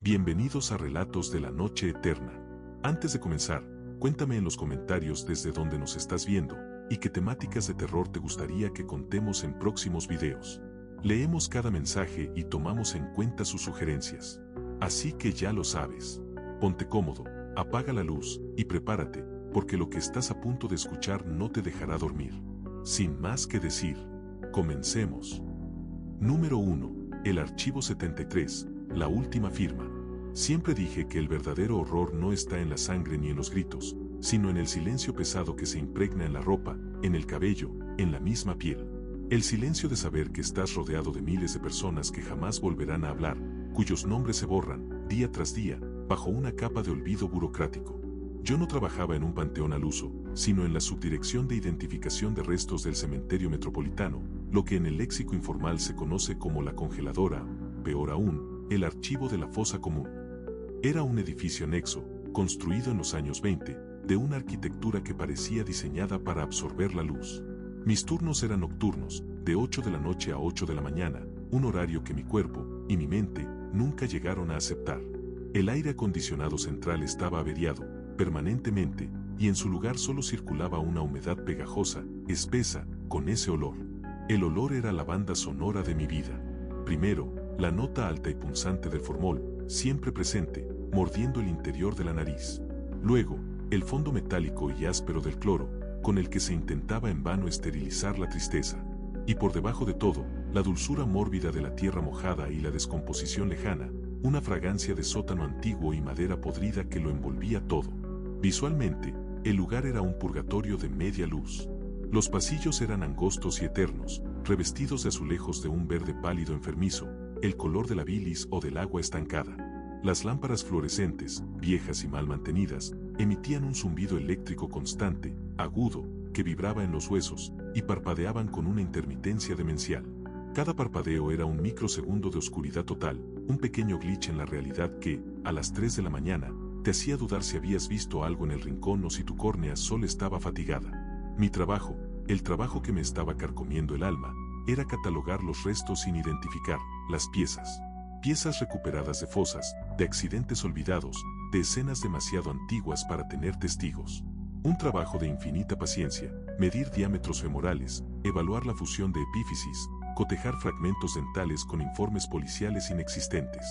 Bienvenidos a Relatos de la Noche Eterna. Antes de comenzar, cuéntame en los comentarios desde dónde nos estás viendo y qué temáticas de terror te gustaría que contemos en próximos videos. Leemos cada mensaje y tomamos en cuenta sus sugerencias. Así que ya lo sabes. Ponte cómodo, apaga la luz y prepárate, porque lo que estás a punto de escuchar no te dejará dormir. Sin más que decir, comencemos. Número 1. El Archivo 73, la última firma. Siempre dije que el verdadero horror no está en la sangre ni en los gritos, sino en el silencio pesado que se impregna en la ropa, en el cabello, en la misma piel. El silencio de saber que estás rodeado de miles de personas que jamás volverán a hablar, cuyos nombres se borran, día tras día, bajo una capa de olvido burocrático. Yo no trabajaba en un panteón al uso, sino en la Subdirección de Identificación de Restos del Cementerio Metropolitano, lo que en el léxico informal se conoce como la congeladora, peor aún, el archivo de la fosa común. Era un edificio anexo, construido en los años 20, de una arquitectura que parecía diseñada para absorber la luz. Mis turnos eran nocturnos, de 8 de la noche a 8 de la mañana, un horario que mi cuerpo y mi mente nunca llegaron a aceptar. El aire acondicionado central estaba averiado, permanentemente, y en su lugar solo circulaba una humedad pegajosa, espesa, con ese olor. El olor era la banda sonora de mi vida. Primero, la nota alta y punzante del formol, siempre presente, mordiendo el interior de la nariz. Luego, el fondo metálico y áspero del cloro, con el que se intentaba en vano esterilizar la tristeza. Y por debajo de todo, la dulzura mórbida de la tierra mojada y la descomposición lejana, una fragancia de sótano antiguo y madera podrida que lo envolvía todo. Visualmente, el lugar era un purgatorio de media luz. Los pasillos eran angostos y eternos, revestidos de azulejos de un verde pálido enfermizo, el color de la bilis o del agua estancada. Las lámparas fluorescentes, viejas y mal mantenidas, emitían un zumbido eléctrico constante, agudo, que vibraba en los huesos, y parpadeaban con una intermitencia demencial. Cada parpadeo era un microsegundo de oscuridad total, un pequeño glitch en la realidad que, a las 3 de la mañana, te hacía dudar si habías visto algo en el rincón o si tu córnea solo estaba fatigada. Mi trabajo, el trabajo que me estaba carcomiendo el alma, era catalogar los restos sin identificar, las piezas. Piezas recuperadas de fosas, de accidentes olvidados, de escenas demasiado antiguas para tener testigos. Un trabajo de infinita paciencia, medir diámetros femorales, evaluar la fusión de epífisis, cotejar fragmentos dentales con informes policiales inexistentes.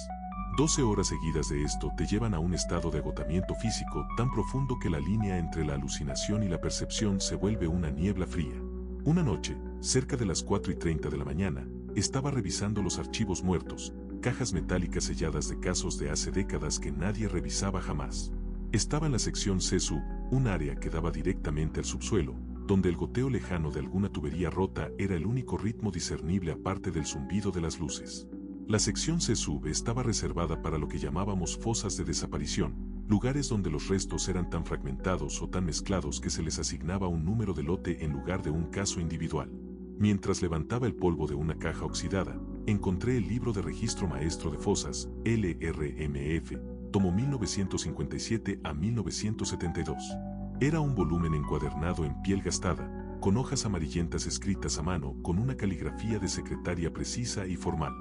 12 horas seguidas de esto te llevan a un estado de agotamiento físico tan profundo que la línea entre la alucinación y la percepción se vuelve una niebla fría. Una noche, cerca de las 4:30 de la mañana, estaba revisando los archivos muertos, cajas metálicas selladas de casos de hace décadas que nadie revisaba jamás. Estaba en la sección C-Sub, un área que daba directamente al subsuelo, donde el goteo lejano de alguna tubería rota era el único ritmo discernible aparte del zumbido de las luces. La sección C-Sub estaba reservada para lo que llamábamos fosas de desaparición, lugares donde los restos eran tan fragmentados o tan mezclados que se les asignaba un número de lote en lugar de un caso individual. Mientras levantaba el polvo de una caja oxidada, encontré el libro de registro maestro de fosas, LRMF, tomo 1957 a 1972. Era un volumen encuadernado en piel gastada, con hojas amarillentas escritas a mano con una caligrafía de secretaria precisa y formal.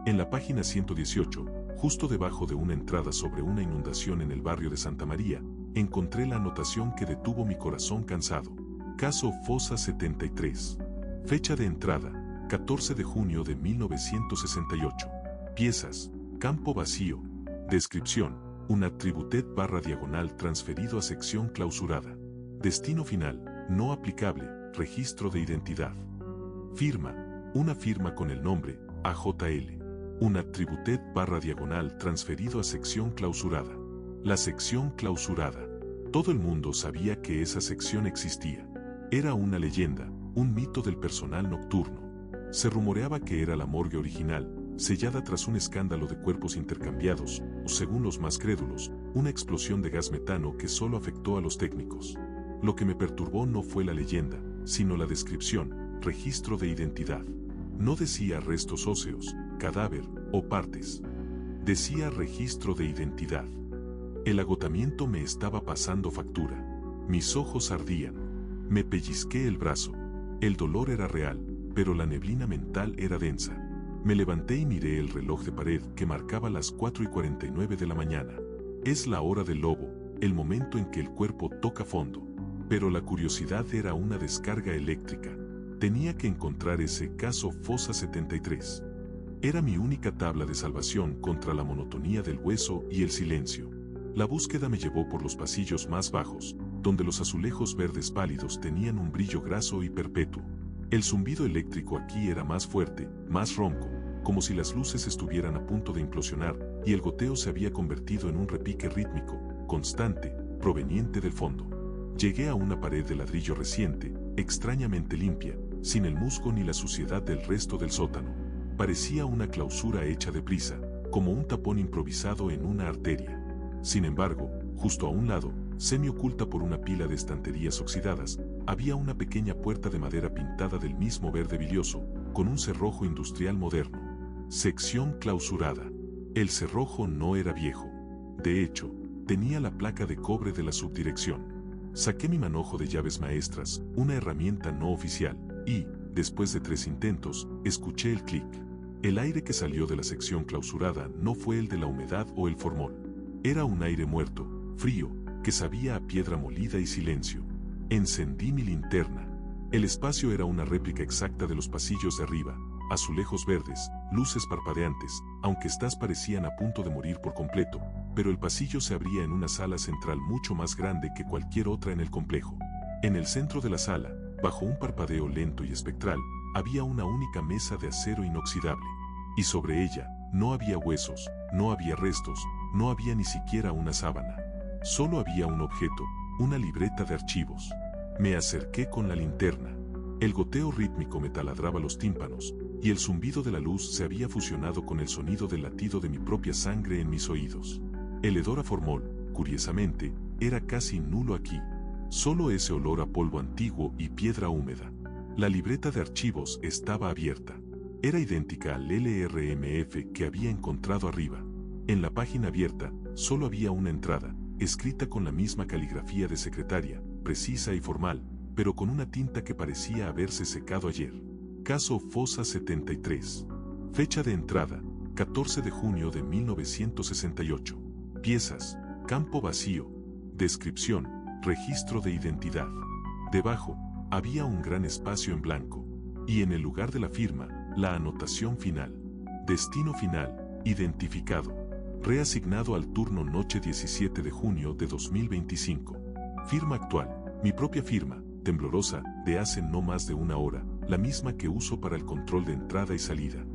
En la página 118, justo debajo de una entrada sobre una inundación en el barrio de Santa María, encontré la anotación que detuvo mi corazón cansado. Caso Fosa 73. Fecha de entrada, 14 de junio de 1968. Piezas, campo vacío. Descripción, un attributed /diagonal transferido a sección clausurada. Destino final, no aplicable, registro de identidad. Firma, una firma con el nombre, AJL. Un attributed /diagonal transferido a sección clausurada. La sección clausurada. Todo el mundo sabía que esa sección existía. Era una leyenda, un mito del personal nocturno. Se rumoreaba que era la morgue original, sellada tras un escándalo de cuerpos intercambiados, o según los más crédulos, una explosión de gas metano que solo afectó a los técnicos. Lo que me perturbó no fue la leyenda, sino la descripción, registro de identidad. No decía restos óseos, cadáver o partes. Decía registro de identidad. El agotamiento me estaba pasando factura. Mis ojos ardían. Me pellizqué el brazo. El dolor era real, pero la neblina mental era densa. Me levanté y miré el reloj de pared que marcaba las 4:49 de la mañana. Es la hora del lobo, el momento en que el cuerpo toca fondo. Pero la curiosidad era una descarga eléctrica. Tenía que encontrar ese caso Fossa 73. Era mi única tabla de salvación contra la monotonía del hueso y el silencio. La búsqueda me llevó por los pasillos más bajos, donde los azulejos verdes pálidos tenían un brillo graso y perpetuo. El zumbido eléctrico aquí era más fuerte, más ronco, como si las luces estuvieran a punto de implosionar, y el goteo se había convertido en un repique rítmico, constante, proveniente del fondo. Llegué a una pared de ladrillo reciente, extrañamente limpia, sin el musgo ni la suciedad del resto del sótano. Parecía una clausura hecha de prisa, como un tapón improvisado en una arteria. Sin embargo, justo a un lado, semi-oculta por una pila de estanterías oxidadas, había una pequeña puerta de madera pintada del mismo verde bilioso, con un cerrojo industrial moderno. Sección clausurada. El cerrojo no era viejo. De hecho, tenía la placa de cobre de la subdirección. Saqué mi manojo de llaves maestras, una herramienta no oficial, y, después de 3 intentos, escuché el clic. El aire que salió de la sección clausurada no fue el de la humedad o el formol. Era un aire muerto, frío, que sabía a piedra molida y silencio. Encendí mi linterna. El espacio era una réplica exacta de los pasillos de arriba, azulejos verdes, luces parpadeantes, aunque estas parecían a punto de morir por completo, pero el pasillo se abría en una sala central mucho más grande que cualquier otra en el complejo. En el centro de la sala, bajo un parpadeo lento y espectral, había una única mesa de acero inoxidable. Y sobre ella, no había huesos, no había restos, no había ni siquiera una sábana. Solo había un objeto, una libreta de archivos. Me acerqué con la linterna. El goteo rítmico me taladraba los tímpanos, y el zumbido de la luz se había fusionado con el sonido del latido de mi propia sangre en mis oídos. El hedor a formol, curiosamente, era casi nulo aquí. Solo ese olor a polvo antiguo y piedra húmeda. La libreta de archivos estaba abierta. Era idéntica al LRMF que había encontrado arriba. En la página abierta, solo había una entrada, escrita con la misma caligrafía de secretaria, precisa y formal, pero con una tinta que parecía haberse secado ayer. Caso Fossa 73. Fecha de entrada, 14 de junio de 1968. Piezas, campo vacío. Descripción, registro de identidad. Debajo, había un gran espacio en blanco. Y en el lugar de la firma, la anotación final. Destino final, identificado. Reasignado al turno noche 17 de junio de 2025. Firma actual, mi propia firma, temblorosa, de hace no más de una hora, la misma que uso para el control de entrada y salida.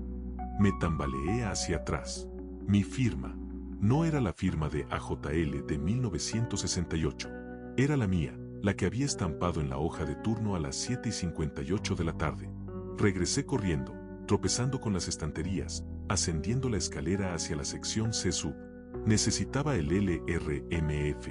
Me tambaleé hacia atrás. Mi firma. No era la firma de AJL de 1968. Era la mía, la que había estampado en la hoja de turno a las 7:58 de la tarde. Regresé corriendo, tropezando con las estanterías, ascendiendo la escalera hacia la sección C-Sub. Necesitaba el LRMF.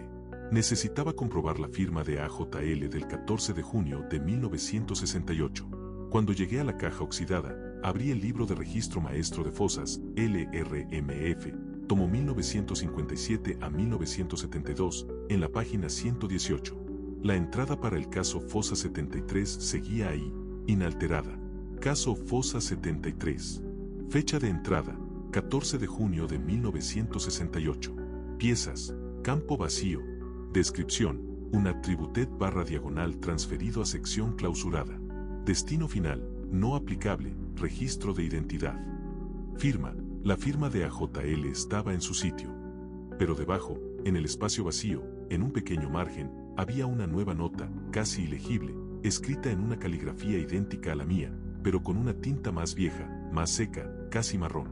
Necesitaba comprobar la firma de AJL del 14 de junio de 1968. Cuando llegué a la caja oxidada, abrí el libro de registro maestro de fosas, LRMF, tomo 1957 a 1972, en la página 118. La entrada para el caso Fossa 73 seguía ahí, inalterada. Caso Fossa 73. Fecha de entrada, 14 de junio de 1968. Piezas, campo vacío. Descripción, un attributed /diagonal transferido a sección clausurada. Destino final, no aplicable, registro de identidad. Firma, la firma de AJL estaba en su sitio. Pero debajo, en el espacio vacío, en un pequeño margen, había una nueva nota, casi ilegible, escrita en una caligrafía idéntica a la mía, pero con una tinta más vieja, más seca, casi marrón.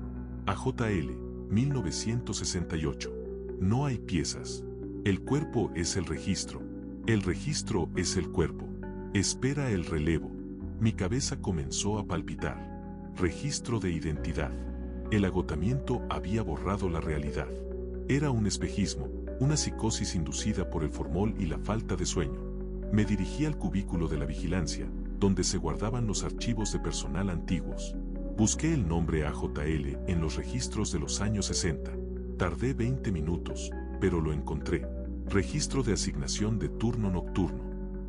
AJL, 1968. No hay piezas. El cuerpo es el registro. El registro es el cuerpo. Espera el relevo. Mi cabeza comenzó a palpitar. Registro de identidad. El agotamiento había borrado la realidad. Era un espejismo, una psicosis inducida por el formol y la falta de sueño. Me dirigí al cubículo de la vigilancia, donde se guardaban los archivos de personal antiguos. Busqué el nombre AJL en los registros de los años 60. Tardé 20 minutos, pero lo encontré. Registro de asignación de turno nocturno.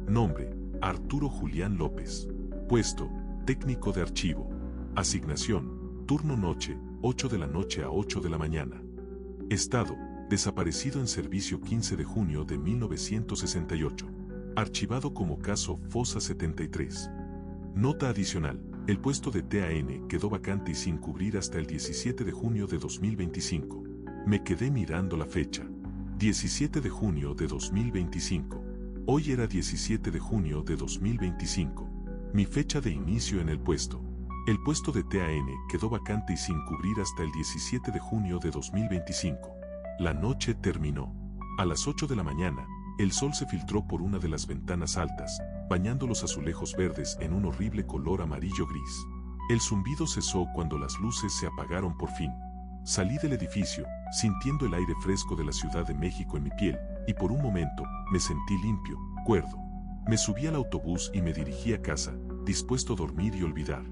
Nombre, Arturo Julián López. Puesto, técnico de archivo. Asignación, Turno noche, 8 de la noche a 8 de la mañana. Estado, desaparecido en servicio 15 de junio de 1968. Archivado como caso Fosa 73. Nota adicional, el puesto de TAN quedó vacante y sin cubrir hasta el 17 de junio de 2025. Me quedé mirando la fecha. 17 de junio de 2025. Hoy era 17 de junio de 2025. Mi fecha de inicio en el puesto. El puesto de TAN quedó vacante y sin cubrir hasta el 17 de junio de 2025. La noche terminó. A las 8 de la mañana, el sol se filtró por una de las ventanas altas, bañando los azulejos verdes en un horrible color amarillo-gris. El zumbido cesó cuando las luces se apagaron por fin. Salí del edificio, sintiendo el aire fresco de la Ciudad de México en mi piel, y por un momento, me sentí limpio, cuerdo. Me subí al autobús y me dirigí a casa, dispuesto a dormir y olvidar.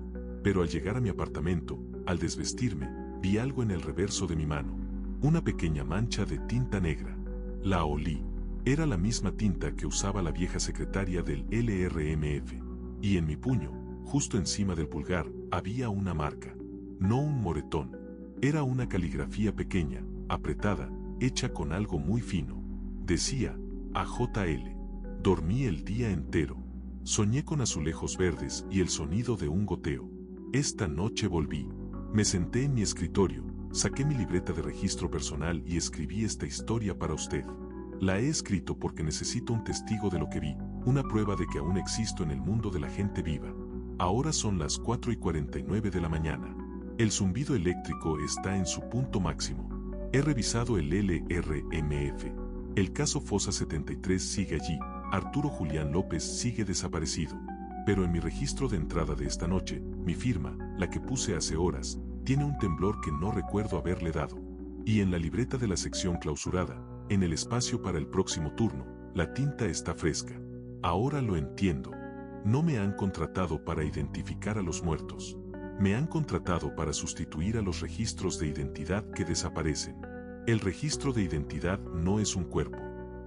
Pero al llegar a mi apartamento, al desvestirme, vi algo en el reverso de mi mano. Una pequeña mancha de tinta negra. La olí. Era la misma tinta que usaba la vieja secretaria del LRMF. Y en mi puño, justo encima del pulgar, había una marca. No un moretón. Era una caligrafía pequeña, apretada, hecha con algo muy fino. Decía, AJL. Dormí el día entero. Soñé con azulejos verdes y el sonido de un goteo. Esta noche volví. Me senté en mi escritorio, saqué mi libreta de registro personal y escribí esta historia para usted. La he escrito porque necesito un testigo de lo que vi, una prueba de que aún existo en el mundo de la gente viva. Ahora son las 4:49 de la mañana. El zumbido eléctrico está en su punto máximo. He revisado el LRMF. El caso Fosa 73 sigue allí. Arturo Julián López sigue desaparecido. Pero en mi registro de entrada de esta noche, mi firma, la que puse hace horas, tiene un temblor que no recuerdo haberle dado. Y en la libreta de la sección clausurada, en el espacio para el próximo turno, la tinta está fresca. Ahora lo entiendo. No me han contratado para identificar a los muertos. Me han contratado para sustituir a los registros de identidad que desaparecen. El registro de identidad no es un cuerpo.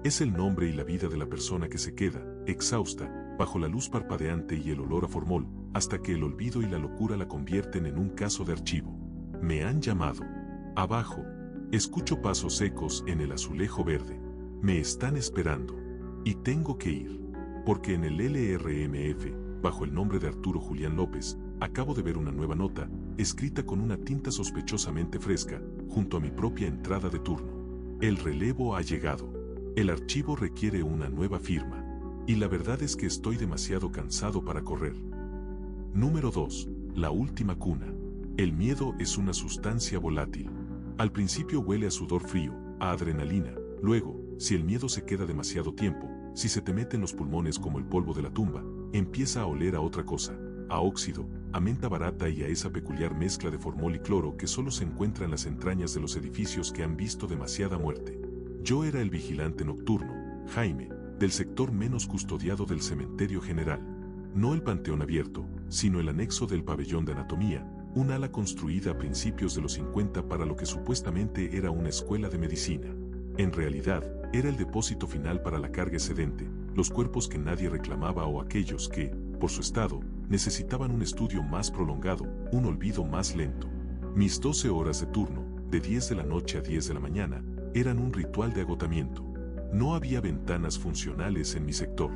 Es el nombre y la vida de la persona que se queda, exhausta, bajo la luz parpadeante y el olor a formol, hasta que el olvido y la locura la convierten en un caso de archivo. Me han llamado. Abajo. Escucho pasos secos en el azulejo verde. Me están esperando. Y tengo que ir. Porque en el LRMF, bajo el nombre de Arturo Julián López, acabo de ver una nueva nota, escrita con una tinta sospechosamente fresca, junto a mi propia entrada de turno. El relevo ha llegado. El archivo requiere una nueva firma. Y la verdad es que estoy demasiado cansado para correr. Número 2. La última cuna. El miedo es una sustancia volátil. Al principio huele a sudor frío, a adrenalina. Luego, si el miedo se queda demasiado tiempo, si se te mete en los pulmones como el polvo de la tumba, empieza a oler a otra cosa, a óxido, a menta barata y a esa peculiar mezcla de formol y cloro que solo se encuentra en las entrañas de los edificios que han visto demasiada muerte. Yo era el vigilante nocturno, Jaime, del sector menos custodiado del cementerio general. No el panteón abierto, sino el anexo del pabellón de anatomía, un ala construida a principios de los 50 para lo que supuestamente era una escuela de medicina. En realidad, era el depósito final para la carga excedente, los cuerpos que nadie reclamaba o aquellos que, por su estado, necesitaban un estudio más prolongado, un olvido más lento. Mis 12 horas de turno, de 10 de la noche a 10 de la mañana, eran un ritual de agotamiento. No había ventanas funcionales en mi sector.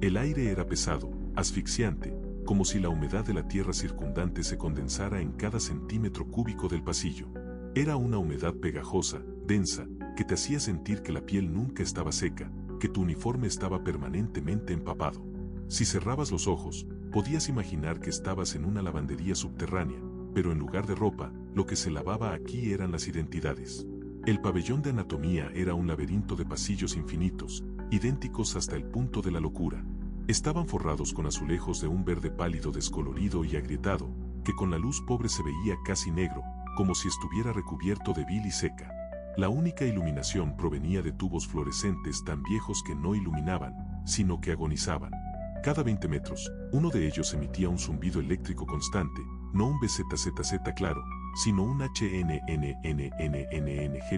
El aire era pesado, asfixiante, como si la humedad de la tierra circundante se condensara en cada centímetro cúbico del pasillo. Era una humedad pegajosa, densa, que te hacía sentir que la piel nunca estaba seca, que tu uniforme estaba permanentemente empapado. Si cerrabas los ojos, podías imaginar que estabas en una lavandería subterránea, pero en lugar de ropa, lo que se lavaba aquí eran las identidades. El pabellón de anatomía era un laberinto de pasillos infinitos, idénticos hasta el punto de la locura. Estaban forrados con azulejos de un verde pálido descolorido y agrietado, que con la luz pobre se veía casi negro, como si estuviera recubierto de bilis seca. La única iluminación provenía de tubos fluorescentes tan viejos que no iluminaban, sino que agonizaban. Cada 20 metros, uno de ellos emitía un zumbido eléctrico constante, no un BZZZ claro, sino un HNNNNNNG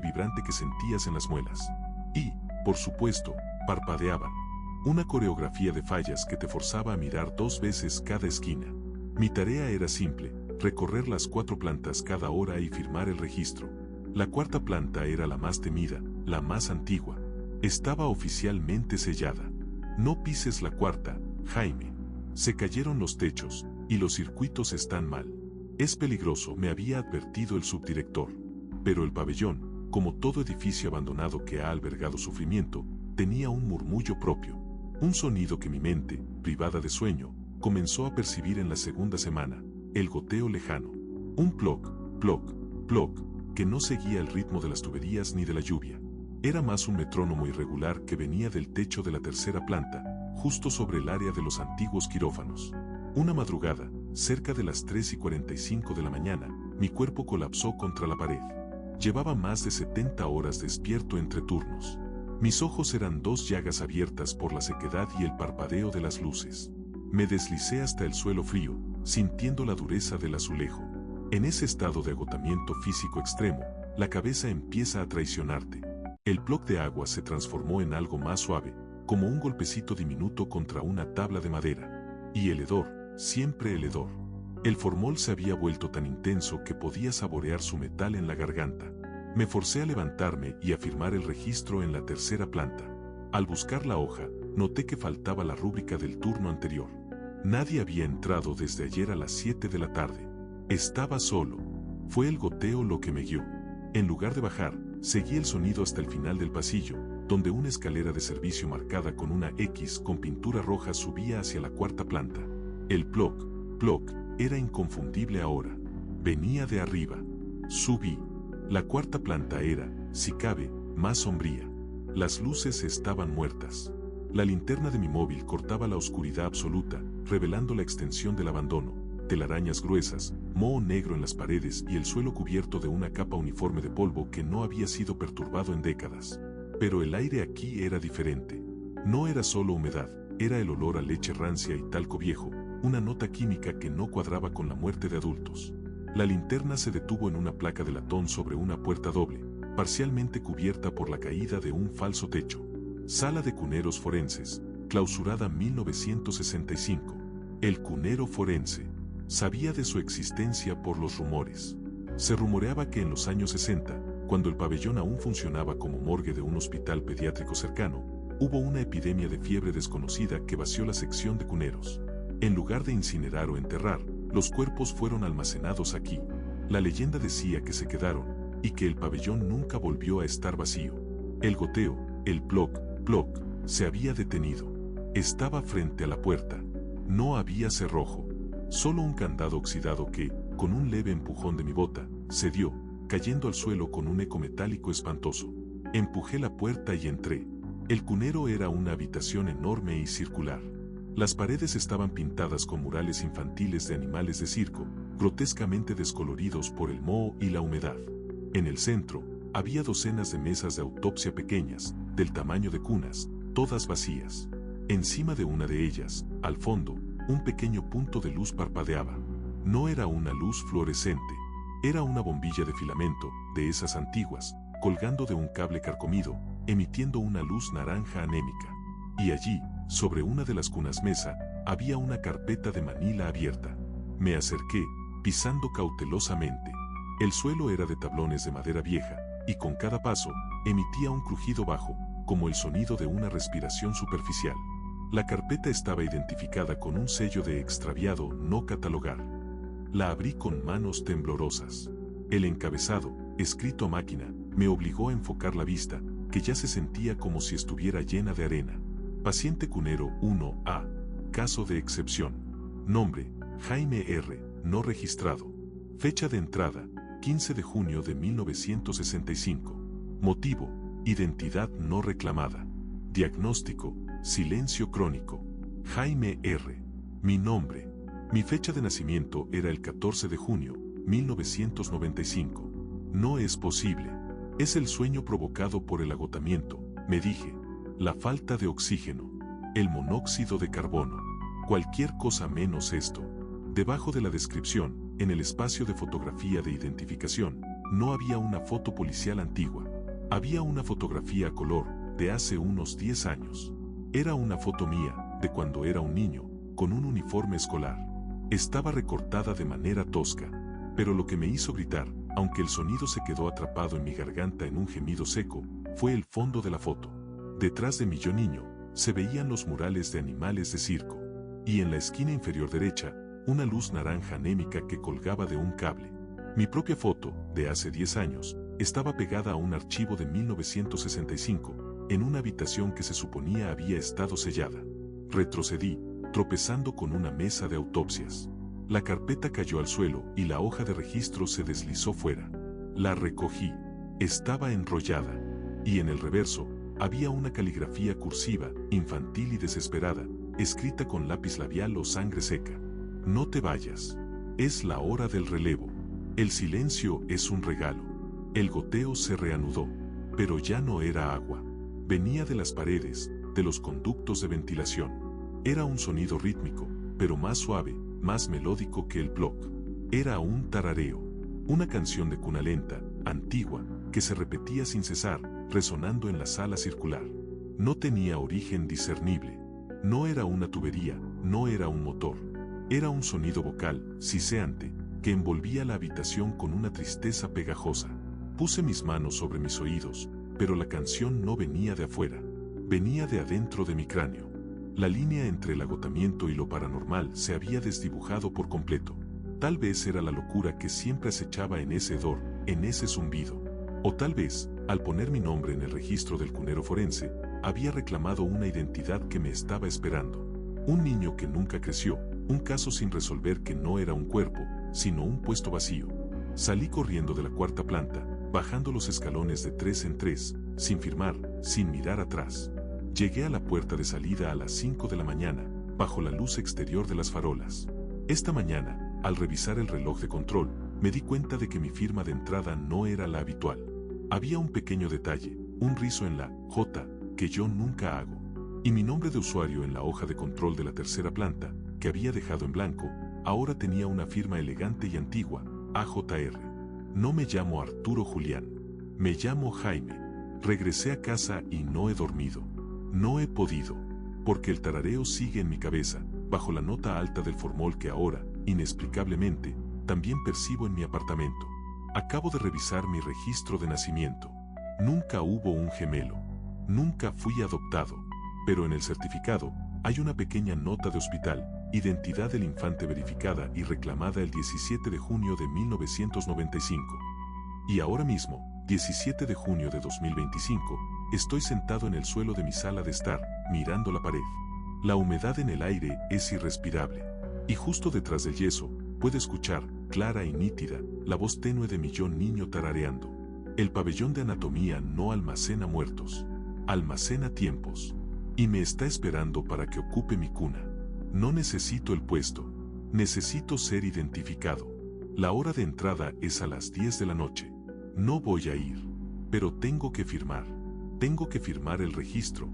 vibrante que sentías en las muelas. Y, por supuesto, parpadeaban. Una coreografía de fallas que te forzaba a mirar 2 veces cada esquina. Mi tarea era simple, recorrer las 4 plantas cada hora y firmar el registro. La 4ª planta era la más temida, la más antigua. Estaba oficialmente sellada. No pises la 4ª, Jaime. Se cayeron los techos, y los circuitos están mal. Es peligroso, me había advertido el subdirector. Pero el pabellón, como todo edificio abandonado que ha albergado sufrimiento, tenía un murmullo propio. Un sonido que mi mente, privada de sueño, comenzó a percibir en la 2ª semana, el goteo lejano. Un ploc, ploc, ploc, que no seguía el ritmo de las tuberías ni de la lluvia. Era más un metrónomo irregular que venía del techo de la 3ª planta, justo sobre el área de los antiguos quirófanos. Una madrugada, cerca de las 3:45 de la mañana, mi cuerpo colapsó contra la pared. Llevaba más de 70 horas despierto entre turnos. Mis ojos eran 2 llagas abiertas por la sequedad y el parpadeo de las luces. Me deslicé hasta el suelo frío, sintiendo la dureza del azulejo. En ese estado de agotamiento físico extremo, la cabeza empieza a traicionarte. El ploc de agua se transformó en algo más suave, como un golpecito diminuto contra una tabla de madera. Y el hedor, siempre el hedor. El formol se había vuelto tan intenso que podía saborear su metal en la garganta. Me forcé a levantarme y a firmar el registro en la 3ª planta. Al buscar la hoja, noté que faltaba la rúbrica del turno anterior. Nadie había entrado desde ayer a las 7 de la tarde. Estaba solo. Fue el goteo lo que me guió. En lugar de bajar, seguí el sonido hasta el final del pasillo, donde una escalera de servicio marcada con una X con pintura roja subía hacia la 4ª planta. El ploc, ploc, era inconfundible ahora. Venía de arriba. Subí. La 4ª planta era, si cabe, más sombría. Las luces estaban muertas. La linterna de mi móvil cortaba la oscuridad absoluta, revelando la extensión del abandono, telarañas gruesas, moho negro en las paredes y el suelo cubierto de una capa uniforme de polvo que no había sido perturbado en décadas. Pero el aire aquí era diferente. No era solo humedad, era el olor a leche rancia y talco viejo, una nota química que no cuadraba con la muerte de adultos. La linterna se detuvo en una placa de latón sobre una puerta doble, parcialmente cubierta por la caída de un falso techo. Sala de cuneros forenses, clausurada 1965. El cunero forense. Sabía de su existencia por los rumores. Se rumoreaba que en los años 60, cuando el pabellón aún funcionaba como morgue de un hospital pediátrico cercano, hubo una epidemia de fiebre desconocida que vació la sección de cuneros. En lugar de incinerar o enterrar, los cuerpos fueron almacenados aquí. La leyenda decía que se quedaron, y que el pabellón nunca volvió a estar vacío. El goteo, el ploc, ploc, se había detenido. Estaba frente a la puerta. No había cerrojo. Solo un candado oxidado que, con un leve empujón de mi bota, cedió, cayendo al suelo con un eco metálico espantoso. Empujé la puerta y entré. El cunero era una habitación enorme y circular. Las paredes estaban pintadas con murales infantiles de animales de circo, grotescamente descoloridos por el moho y la humedad. En el centro, había docenas de mesas de autopsia pequeñas, del tamaño de cunas, todas vacías. Encima de una de ellas, al fondo, un pequeño punto de luz parpadeaba. No era una luz fluorescente, era una bombilla de filamento, de esas antiguas, colgando de un cable carcomido, emitiendo una luz naranja anémica. Y allí, sobre una de las cunas mesa, había una carpeta de manila abierta. Me acerqué, pisando cautelosamente. El suelo era de tablones de madera vieja, y con cada paso, emitía un crujido bajo, como el sonido de una respiración superficial. La carpeta estaba identificada con un sello de extraviado no catalogar. La abrí con manos temblorosas. El encabezado, escrito a máquina, me obligó a enfocar la vista, que ya se sentía como si estuviera llena de arena. Paciente cunero 1A. Caso de excepción. Nombre, Jaime R., no registrado. Fecha de entrada, 15 de junio de 1965. Motivo, identidad no reclamada. Diagnóstico, silencio crónico. Jaime R. Mi nombre. Mi fecha de nacimiento era el 14 de junio, 1995. No es posible. Es el sueño provocado por el agotamiento, me dije. La falta de oxígeno. El monóxido de carbono. Cualquier cosa menos esto. Debajo de la descripción, en el espacio de fotografía de identificación, no había una foto policial antigua. Había una fotografía a color, de hace unos 10 años. Era una foto mía, de cuando era un niño, con un uniforme escolar. Estaba recortada de manera tosca, pero lo que me hizo gritar, aunque el sonido se quedó atrapado en mi garganta en un gemido seco, fue el fondo de la foto. Detrás de mi yo niño, se veían los murales de animales de circo, y en la esquina inferior derecha, una luz naranja anémica que colgaba de un cable. Mi propia foto, de hace 10 años, estaba pegada a un archivo de 1965, en una habitación que se suponía había estado sellada. Retrocedí, tropezando con una mesa de autopsias. La carpeta cayó al suelo y la hoja de registro se deslizó fuera. La recogí. Estaba enrollada. Y en el reverso, había una caligrafía cursiva, infantil y desesperada, escrita con lápiz labial o sangre seca. No te vayas. Es la hora del relevo. El silencio es un regalo. El goteo se reanudó, pero ya no era agua. Venía de las paredes, de los conductos de ventilación. Era un sonido rítmico, pero más suave, más melódico que el ploc. Era un tarareo, una canción de cuna lenta, antigua, que se repetía sin cesar, resonando en la sala circular. No tenía origen discernible. No era una tubería, no era un motor. Era un sonido vocal, siseante, que envolvía la habitación con una tristeza pegajosa. Puse mis manos sobre mis oídos, pero la canción no venía de afuera. Venía de adentro de mi cráneo. La línea entre el agotamiento y lo paranormal se había desdibujado por completo. Tal vez era la locura que siempre acechaba en ese hedor, en ese zumbido. O tal vez, al poner mi nombre en el registro del cunero forense, había reclamado una identidad que me estaba esperando. Un niño que nunca creció, un caso sin resolver que no era un cuerpo, sino un puesto vacío. Salí corriendo de la 4ª planta, bajando los escalones de 3 en 3, sin firmar, sin mirar atrás. Llegué a la puerta de salida a las 5 de la mañana, bajo la luz exterior de las farolas. Esta mañana, al revisar el reloj de control, me di cuenta de que mi firma de entrada no era la habitual. Había un pequeño detalle, un rizo en la J, que yo nunca hago, y mi nombre de usuario en la hoja de control de la 3ª planta, que había dejado en blanco, ahora tenía una firma elegante y antigua, AJR. No me llamo Arturo Julián. Me llamo Jaime. Regresé a casa y no he dormido. No he podido, porque el tarareo sigue en mi cabeza, bajo la nota alta del formol que ahora, inexplicablemente, también percibo en mi apartamento. Acabo de revisar mi registro de nacimiento. Nunca hubo un gemelo. Nunca fui adoptado. Pero en el certificado, hay una pequeña nota de hospital, identidad del infante verificada y reclamada el 17 de junio de 1995. Y ahora mismo, 17 de junio de 2025, estoy sentado en el suelo de mi sala de estar, mirando la pared. La humedad en el aire es irrespirable. Y justo detrás del yeso, puedo escuchar, clara y nítida, la voz tenue de mi yo niño tarareando. El pabellón de anatomía no almacena muertos. Almacena tiempos. Y me está esperando para que ocupe mi cuna. No necesito el puesto. Necesito ser identificado. La hora de entrada es a las 10 de la noche. No voy a ir. Pero tengo que firmar. Tengo que firmar el registro.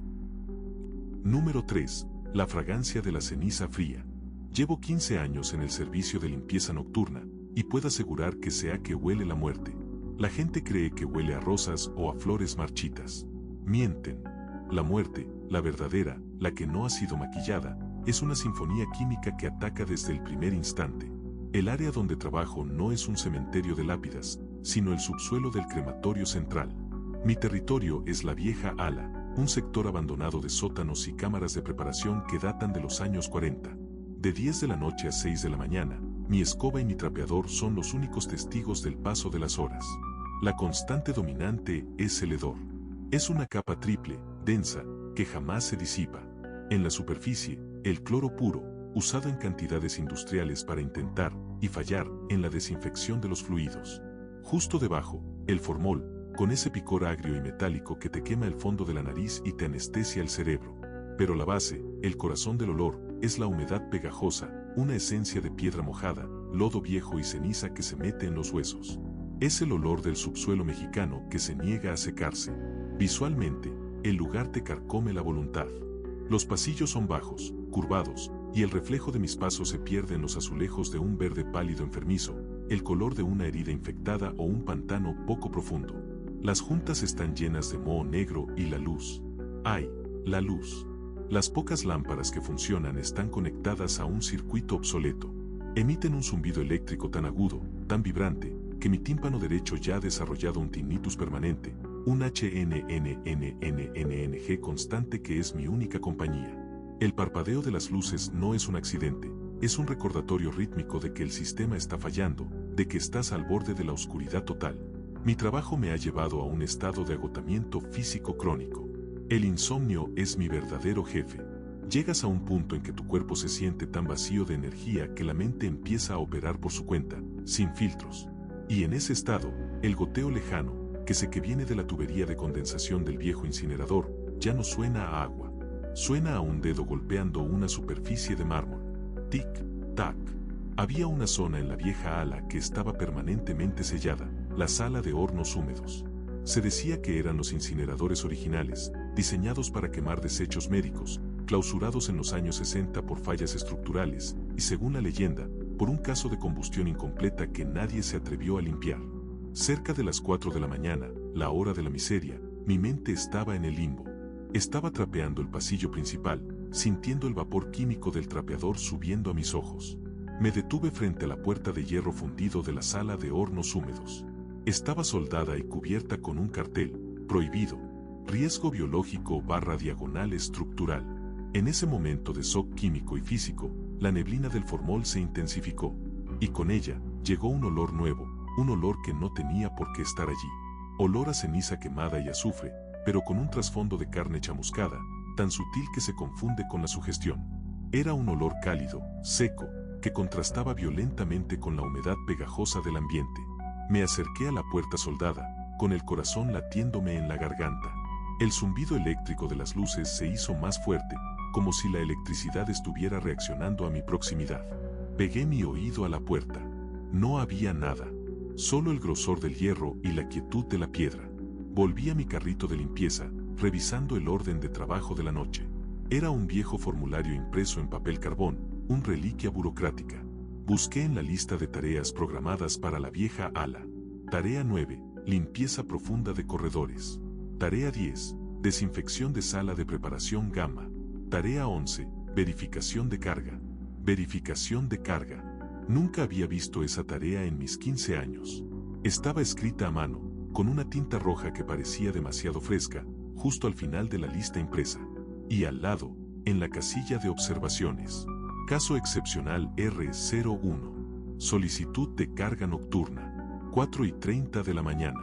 Número 3. La fragancia de la ceniza fría. Llevo 15 años en el servicio de limpieza nocturna, y puedo asegurar que sea que huele la muerte. La gente cree que huele a rosas o a flores marchitas. Mienten. La muerte, la verdadera, la que no ha sido maquillada, es una sinfonía química que ataca desde el primer instante. El área donde trabajo no es un cementerio de lápidas, sino el subsuelo del crematorio central. Mi territorio es la vieja ala, un sector abandonado de sótanos y cámaras de preparación que datan de los años 40. De 10 de la noche a 6 de la mañana, mi escoba y mi trapeador son los únicos testigos del paso de las horas. La constante dominante es el hedor. Es una capa triple, densa, que jamás se disipa. En la superficie, el cloro puro, usado en cantidades industriales para intentar, y fallar, en la desinfección de los fluidos. Justo debajo, el formol, con ese picor agrio y metálico que te quema el fondo de la nariz y te anestesia el cerebro. Pero la base, el corazón del olor, es la humedad pegajosa, una esencia de piedra mojada, lodo viejo y ceniza que se mete en los huesos. Es el olor del subsuelo mexicano que se niega a secarse. Visualmente, el lugar te carcome la voluntad. Los pasillos son bajos, curvados, y el reflejo de mis pasos se pierde en los azulejos de un verde pálido enfermizo, el color de una herida infectada o un pantano poco profundo. Las juntas están llenas de moho negro y la luz. ¡Ay, la luz! Las pocas lámparas que funcionan están conectadas a un circuito obsoleto. Emiten un zumbido eléctrico tan agudo, tan vibrante, que mi tímpano derecho ya ha desarrollado un tinnitus permanente, un HNNNNNNG constante que es mi única compañía. El parpadeo de las luces no es un accidente, es un recordatorio rítmico de que el sistema está fallando, de que estás al borde de la oscuridad total. Mi trabajo me ha llevado a un estado de agotamiento físico crónico. El insomnio es mi verdadero jefe. Llegas a un punto en que tu cuerpo se siente tan vacío de energía que la mente empieza a operar por su cuenta, sin filtros. Y en ese estado, el goteo lejano, que sé que viene de la tubería de condensación del viejo incinerador, ya no suena a agua. Suena a un dedo golpeando una superficie de mármol. Tic, tac. Había una zona en la vieja ala que estaba permanentemente sellada, la sala de hornos húmedos. Se decía que eran los incineradores originales, diseñados para quemar desechos médicos, clausurados en los años 60 por fallas estructurales, y según la leyenda, por un caso de combustión incompleta que nadie se atrevió a limpiar. Cerca de las 4 de la mañana, la hora de la miseria, mi mente estaba en el limbo. Estaba trapeando el pasillo principal, sintiendo el vapor químico del trapeador subiendo a mis ojos. Me detuve frente a la puerta de hierro fundido de la sala de hornos húmedos. Estaba soldada y cubierta con un cartel, prohibido, riesgo biológico / diagonal estructural. En ese momento de shock químico y físico, la neblina del formol se intensificó, y con ella llegó un olor nuevo, un olor que no tenía por qué estar allí. Olor a ceniza quemada y azufre, pero con un trasfondo de carne chamuscada, tan sutil que se confunde con la sugestión. Era un olor cálido, seco, que contrastaba violentamente con la humedad pegajosa del ambiente. Me acerqué a la puerta soldada, con el corazón latiéndome en la garganta. El zumbido eléctrico de las luces se hizo más fuerte, como si la electricidad estuviera reaccionando a mi proximidad. Pegué mi oído a la puerta. No había nada, solo el grosor del hierro y la quietud de la piedra. Volví a mi carrito de limpieza, revisando el orden de trabajo de la noche. Era un viejo formulario impreso en papel carbón, una reliquia burocrática. Busqué en la lista de tareas programadas para la vieja ala. Tarea 9, limpieza profunda de corredores. Tarea 10, desinfección de sala de preparación gamma. Tarea 11, verificación de carga. Verificación de carga. Nunca había visto esa tarea en mis 15 años. Estaba escrita a mano, con una tinta roja que parecía demasiado fresca, justo al final de la lista impresa. Y al lado, en la casilla de observaciones. Caso excepcional R01. Solicitud de carga nocturna. 4:30 de la mañana.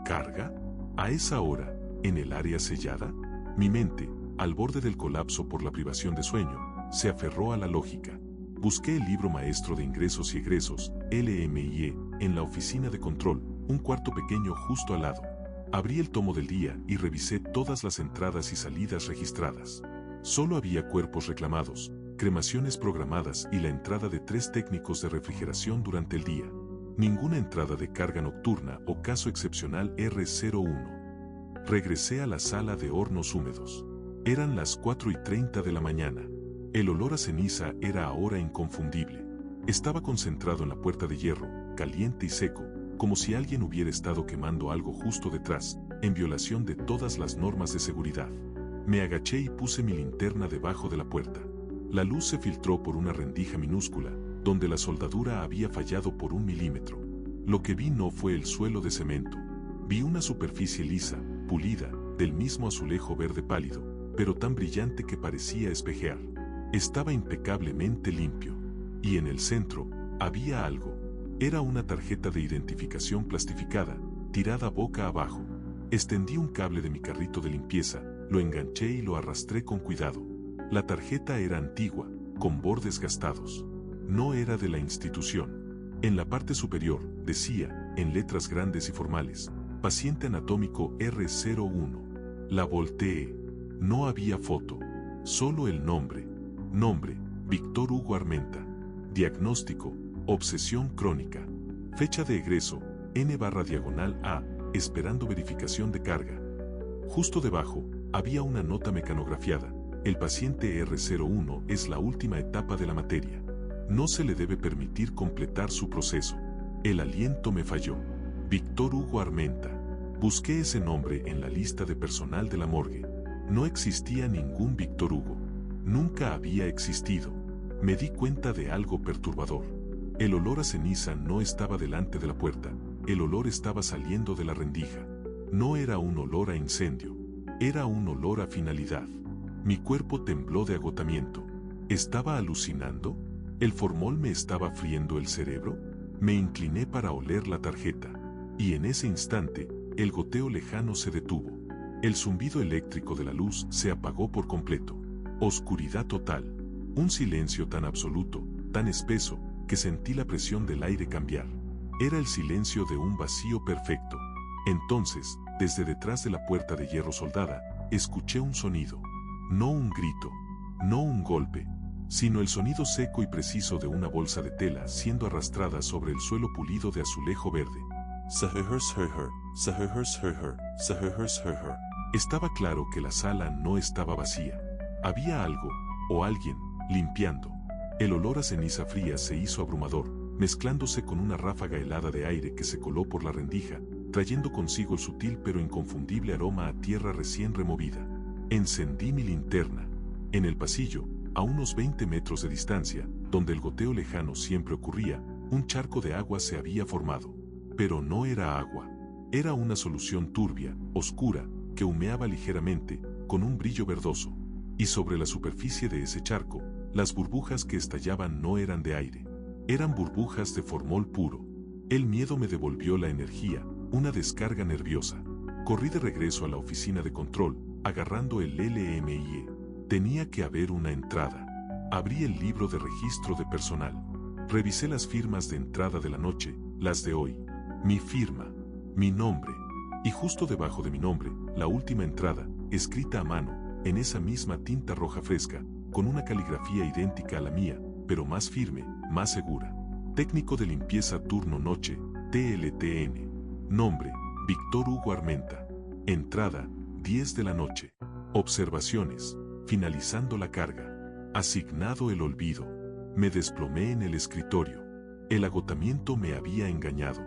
¿Carga? ¿A esa hora, en el área sellada? Mi mente, al borde del colapso por la privación de sueño, se aferró a la lógica. Busqué el libro maestro de ingresos y egresos, LMIE, en la oficina de control, un cuarto pequeño justo al lado. Abrí el tomo del día y revisé todas las entradas y salidas registradas. Solo había cuerpos reclamados, cremaciones programadas y la entrada de 3 técnicos de refrigeración durante el día. Ninguna entrada de carga nocturna o caso excepcional R01. Regresé a la sala de hornos húmedos. Eran las 4:30 de la mañana. El olor a ceniza era ahora inconfundible. Estaba concentrado en la puerta de hierro, caliente y seco, como si alguien hubiera estado quemando algo justo detrás, en violación de todas las normas de seguridad. Me agaché y puse mi linterna debajo de la puerta. La luz se filtró por una rendija minúscula, donde la soldadura había fallado por 1 milímetro. Lo que vi no fue el suelo de cemento. Vi una superficie lisa, pulida, del mismo azulejo verde pálido, pero tan brillante que parecía espejear. Estaba impecablemente limpio. Y en el centro, había algo. Era una tarjeta de identificación plastificada, tirada boca abajo. Extendí un cable de mi carrito de limpieza, lo enganché y lo arrastré con cuidado. La tarjeta era antigua, con bordes gastados. No era de la institución. En la parte superior, decía, en letras grandes y formales, paciente anatómico R01. La volteé. No había foto. Solo el nombre. Nombre, Víctor Hugo Armenta. Diagnóstico, obsesión crónica. Fecha de egreso, N/A, esperando verificación de carga. Justo debajo, había una nota mecanografiada. El paciente R01 es la última etapa de la materia. No se le debe permitir completar su proceso. El aliento me falló. Víctor Hugo Armenta. Busqué ese nombre en la lista de personal de la morgue. No existía ningún Víctor Hugo. Nunca había existido. Me di cuenta de algo perturbador. El olor a ceniza no estaba delante de la puerta, el olor estaba saliendo de la rendija. No era un olor a incendio, era un olor a finalidad. Mi cuerpo tembló de agotamiento. ¿Estaba alucinando? ¿El formol me estaba friendo el cerebro? Me incliné para oler la tarjeta, y en ese instante, el goteo lejano se detuvo. El zumbido eléctrico de la luz se apagó por completo. Oscuridad total. Un silencio tan absoluto, tan espeso, que sentí la presión del aire cambiar. Era el silencio de un vacío perfecto. Entonces, desde detrás de la puerta de hierro soldada, escuché un sonido. No un grito, no un golpe, sino el sonido seco y preciso de una bolsa de tela siendo arrastrada sobre el suelo pulido de azulejo verde. Estaba claro que la sala no estaba vacía. Había algo, o alguien, limpiando. El olor a ceniza fría se hizo abrumador, mezclándose con una ráfaga helada de aire que se coló por la rendija, trayendo consigo el sutil pero inconfundible aroma a tierra recién removida. Encendí mi linterna. En el pasillo, a unos 20 metros de distancia, donde el goteo lejano siempre ocurría, un charco de agua se había formado. Pero no era agua. Era una solución turbia, oscura, que humeaba ligeramente, con un brillo verdoso. Y sobre la superficie de ese charco, las burbujas que estallaban no eran de aire. Eran burbujas de formol puro. El miedo me devolvió la energía, una descarga nerviosa. Corrí de regreso a la oficina de control, agarrando el LMIE. Tenía que haber una entrada. Abrí el libro de registro de personal. Revisé las firmas de entrada de la noche, las de hoy. Mi firma, mi nombre. Y justo debajo de mi nombre, la última entrada, escrita a mano, en esa misma tinta roja fresca, con una caligrafía idéntica a la mía, pero más firme, más segura. Técnico de limpieza turno noche, TLTN. Nombre, Víctor Hugo Armenta. Entrada, 10 de la noche. Observaciones. Finalizando la carga. Asignado el olvido. Me desplomé en el escritorio. El agotamiento me había engañado.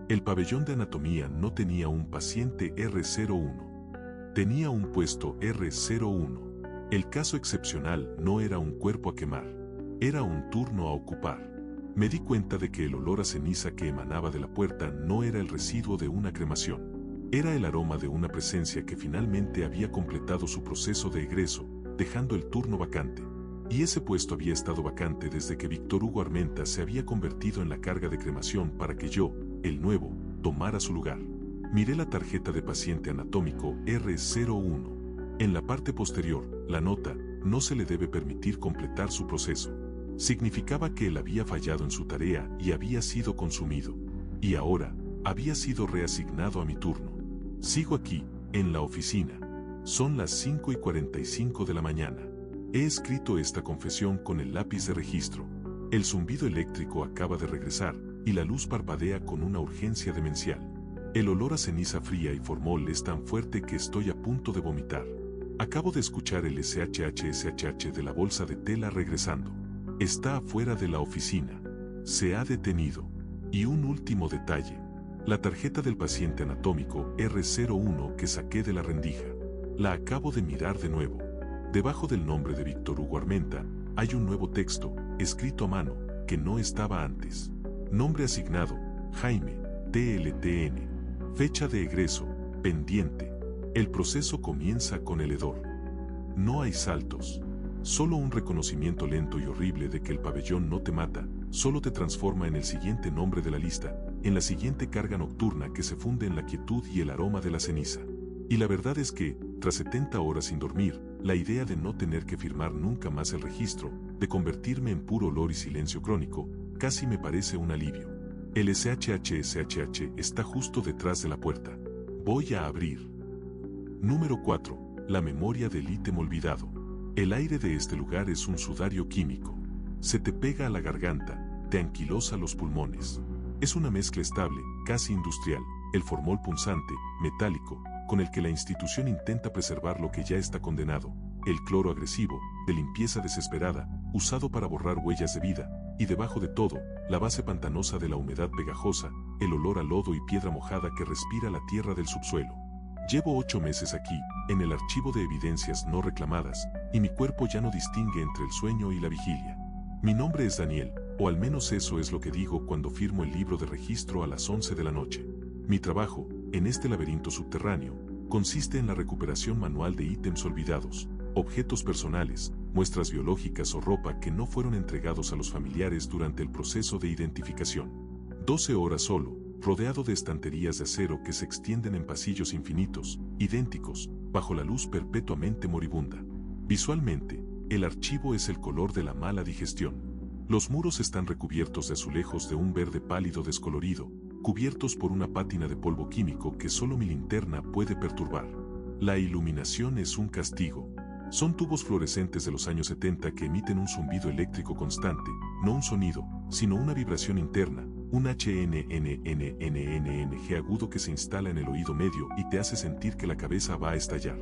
El pabellón de anatomía no tenía un paciente R01. Tenía un puesto R01. El caso excepcional no era un cuerpo a quemar. Era un turno a ocupar. Me di cuenta de que el olor a ceniza que emanaba de la puerta no era el residuo de una cremación. Era el aroma de una presencia que finalmente había completado su proceso de egreso, dejando el turno vacante. Y ese puesto había estado vacante desde que Víctor Hugo Armenta se había convertido en la carga de cremación para que yo, el nuevo, tomara su lugar. Miré la tarjeta de paciente anatómico R01. En la parte posterior, la nota, no se le debe permitir completar su proceso. Significaba que él había fallado en su tarea y había sido consumido. Y ahora, había sido reasignado a mi turno. Sigo aquí, en la oficina. Son las 5:45 de la mañana. He escrito esta confesión con el lápiz de registro. El zumbido eléctrico acaba de regresar, y la luz parpadea con una urgencia demencial. El olor a ceniza fría y formol es tan fuerte que estoy a punto de vomitar. Acabo de escuchar el SHH de la bolsa de tela regresando. Está afuera de la oficina. Se ha detenido. Y un último detalle. La tarjeta del paciente anatómico R01 que saqué de la rendija. La acabo de mirar de nuevo. Debajo del nombre de Víctor Hugo Armenta, hay un nuevo texto, escrito a mano, que no estaba antes. Nombre asignado, Jaime, TLTN. Fecha de egreso, pendiente. El proceso comienza con el hedor. No hay saltos. Solo un reconocimiento lento y horrible de que el pabellón no te mata, solo te transforma en el siguiente nombre de la lista, en la siguiente carga nocturna que se funde en la quietud y el aroma de la ceniza. Y la verdad es que, tras 70 horas sin dormir, la idea de no tener que firmar nunca más el registro, de convertirme en puro olor y silencio crónico, casi me parece un alivio. El SHH está justo detrás de la puerta. Voy a abrir. Número 4. La memoria del ítem olvidado. El aire de este lugar es un sudario químico. Se te pega a la garganta, te anquilosa los pulmones. Es una mezcla estable, casi industrial, el formol punzante, metálico, con el que la institución intenta preservar lo que ya está condenado, el cloro agresivo, de limpieza desesperada, usado para borrar huellas de vida, y debajo de todo, la base pantanosa de la humedad pegajosa, el olor a lodo y piedra mojada que respira la tierra del subsuelo. Llevo 8 meses aquí, en el archivo de evidencias no reclamadas, y mi cuerpo ya no distingue entre el sueño y la vigilia. Mi nombre es Daniel, O al menos eso es lo que digo cuando firmo el libro de registro a las 11 de la noche. Mi trabajo, en este laberinto subterráneo, consiste en la recuperación manual de ítems olvidados, objetos personales, muestras biológicas o ropa que no fueron entregados a los familiares durante el proceso de identificación. 12 horas solo, rodeado de estanterías de acero que se extienden en pasillos infinitos, idénticos, bajo la luz perpetuamente moribunda. Visualmente, el archivo es el color de la mala digestión. Los muros están recubiertos de azulejos de un verde pálido descolorido, cubiertos por una pátina de polvo químico que solo mi linterna puede perturbar. La iluminación es un castigo. Son tubos fluorescentes de los años 70 que emiten un zumbido eléctrico constante, no un sonido, sino una vibración interna, un HNNNNNG agudo que se instala en el oído medio y te hace sentir que la cabeza va a estallar.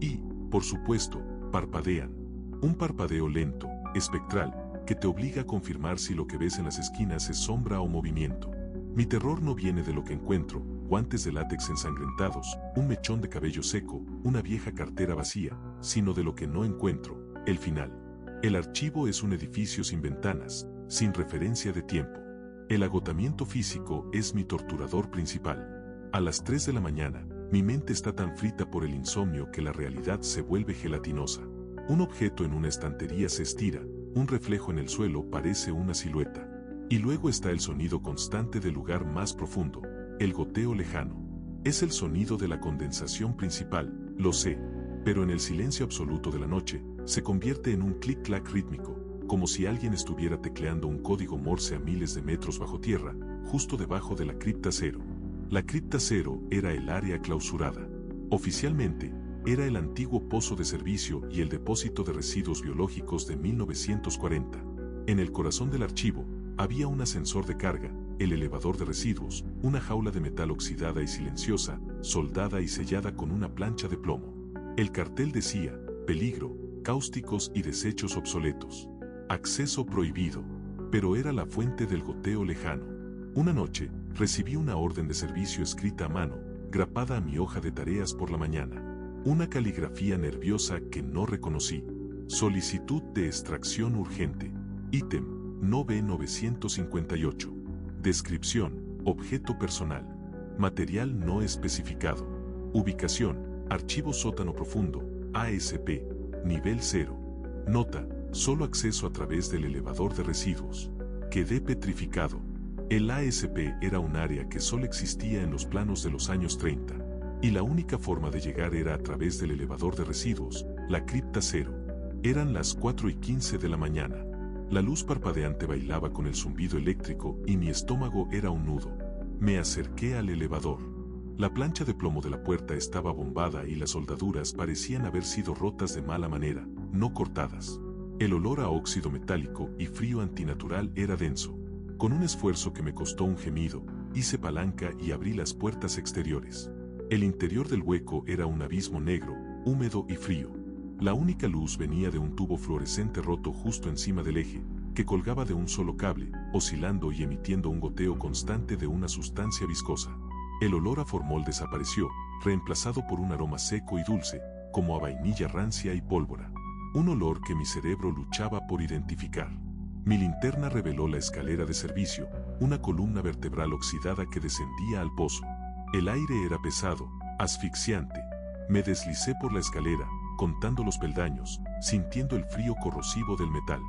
Y, por supuesto, parpadean. Un parpadeo lento, espectral, que te obliga a confirmar si lo que ves en las esquinas es sombra o movimiento. Mi terror no viene de lo que encuentro, guantes de látex ensangrentados, un mechón de cabello seco, una vieja cartera vacía, sino de lo que no encuentro, el final. El archivo es un edificio sin ventanas, sin referencia de tiempo. El agotamiento físico es mi torturador principal. A las 3 de la mañana, mi mente está tan frita por el insomnio que la realidad se vuelve gelatinosa. Un objeto en una estantería se estira, un reflejo en el suelo parece una silueta. Y luego está el sonido constante del lugar más profundo, el goteo lejano. Es el sonido de la condensación principal, lo sé, pero en el silencio absoluto de la noche, se convierte en un clic-clac rítmico, como si alguien estuviera tecleando un código Morse a miles de metros bajo tierra, justo debajo de la cripta cero. La cripta cero era el área clausurada. Oficialmente, era el antiguo pozo de servicio y el depósito de residuos biológicos de 1940. En el corazón del archivo, había un ascensor de carga, el elevador de residuos, una jaula de metal oxidada y silenciosa, soldada y sellada con una plancha de plomo. El cartel decía, peligro, cáusticos y desechos obsoletos. Acceso prohibido. Pero era la fuente del goteo lejano. Una noche, recibí una orden de servicio escrita a mano, grapada a mi hoja de tareas por la mañana. Una caligrafía nerviosa que no reconocí. Solicitud de extracción urgente. Ítem, no B958. Descripción, objeto personal. Material no especificado. Ubicación, archivo sótano profundo, ASP, nivel 0. Nota, solo acceso a través del elevador de residuos. Quedé petrificado. El ASP era un área que solo existía en los planos de los años 30. Y la única forma de llegar era a través del elevador de residuos, la cripta cero. Eran las 4:15 de la mañana. La luz parpadeante bailaba con el zumbido eléctrico y mi estómago era un nudo. Me acerqué al elevador. La plancha de plomo de la puerta estaba bombada y las soldaduras parecían haber sido rotas de mala manera, no cortadas. El olor a óxido metálico y frío antinatural era denso. Con un esfuerzo que me costó un gemido, hice palanca y abrí las puertas exteriores. El interior del hueco era un abismo negro, húmedo y frío. La única luz venía de un tubo fluorescente roto justo encima del eje, que colgaba de un solo cable, oscilando y emitiendo un goteo constante de una sustancia viscosa. El olor a formol desapareció, reemplazado por un aroma seco y dulce, como a vainilla rancia y pólvora. Un olor que mi cerebro luchaba por identificar. Mi linterna reveló la escalera de servicio, una columna vertebral oxidada que descendía al pozo. El aire era pesado, asfixiante. Me deslicé por la escalera, contando los peldaños, sintiendo el frío corrosivo del metal.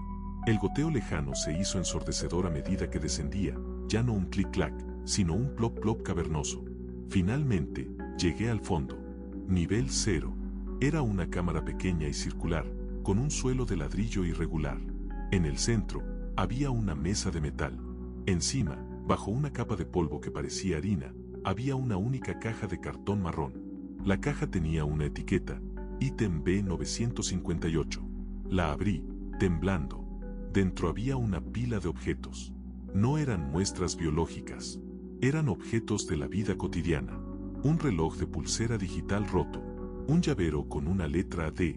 El goteo lejano se hizo ensordecedor a medida que descendía, ya no un clic-clac, sino un plop-plop cavernoso. Finalmente, llegué al fondo. Nivel 0. Era una cámara pequeña y circular, con un suelo de ladrillo irregular. En el centro, había una mesa de metal. Encima, bajo una capa de polvo que parecía harina, había una única caja de cartón marrón. La caja tenía una etiqueta, ítem B958. La abrí, temblando. Dentro había una pila de objetos. No eran muestras biológicas. Eran objetos de la vida cotidiana. Un reloj de pulsera digital roto. Un llavero con una letra D.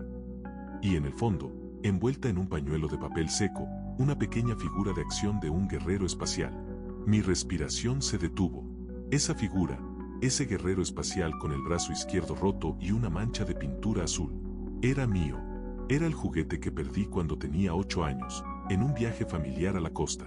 Y en el fondo, envuelta en un pañuelo de papel seco, una pequeña figura de acción de un guerrero espacial. Mi respiración se detuvo. Esa figura, ese guerrero espacial con el brazo izquierdo roto y una mancha de pintura azul, era mío. Era el juguete que perdí cuando tenía 8 años, en un viaje familiar a la costa.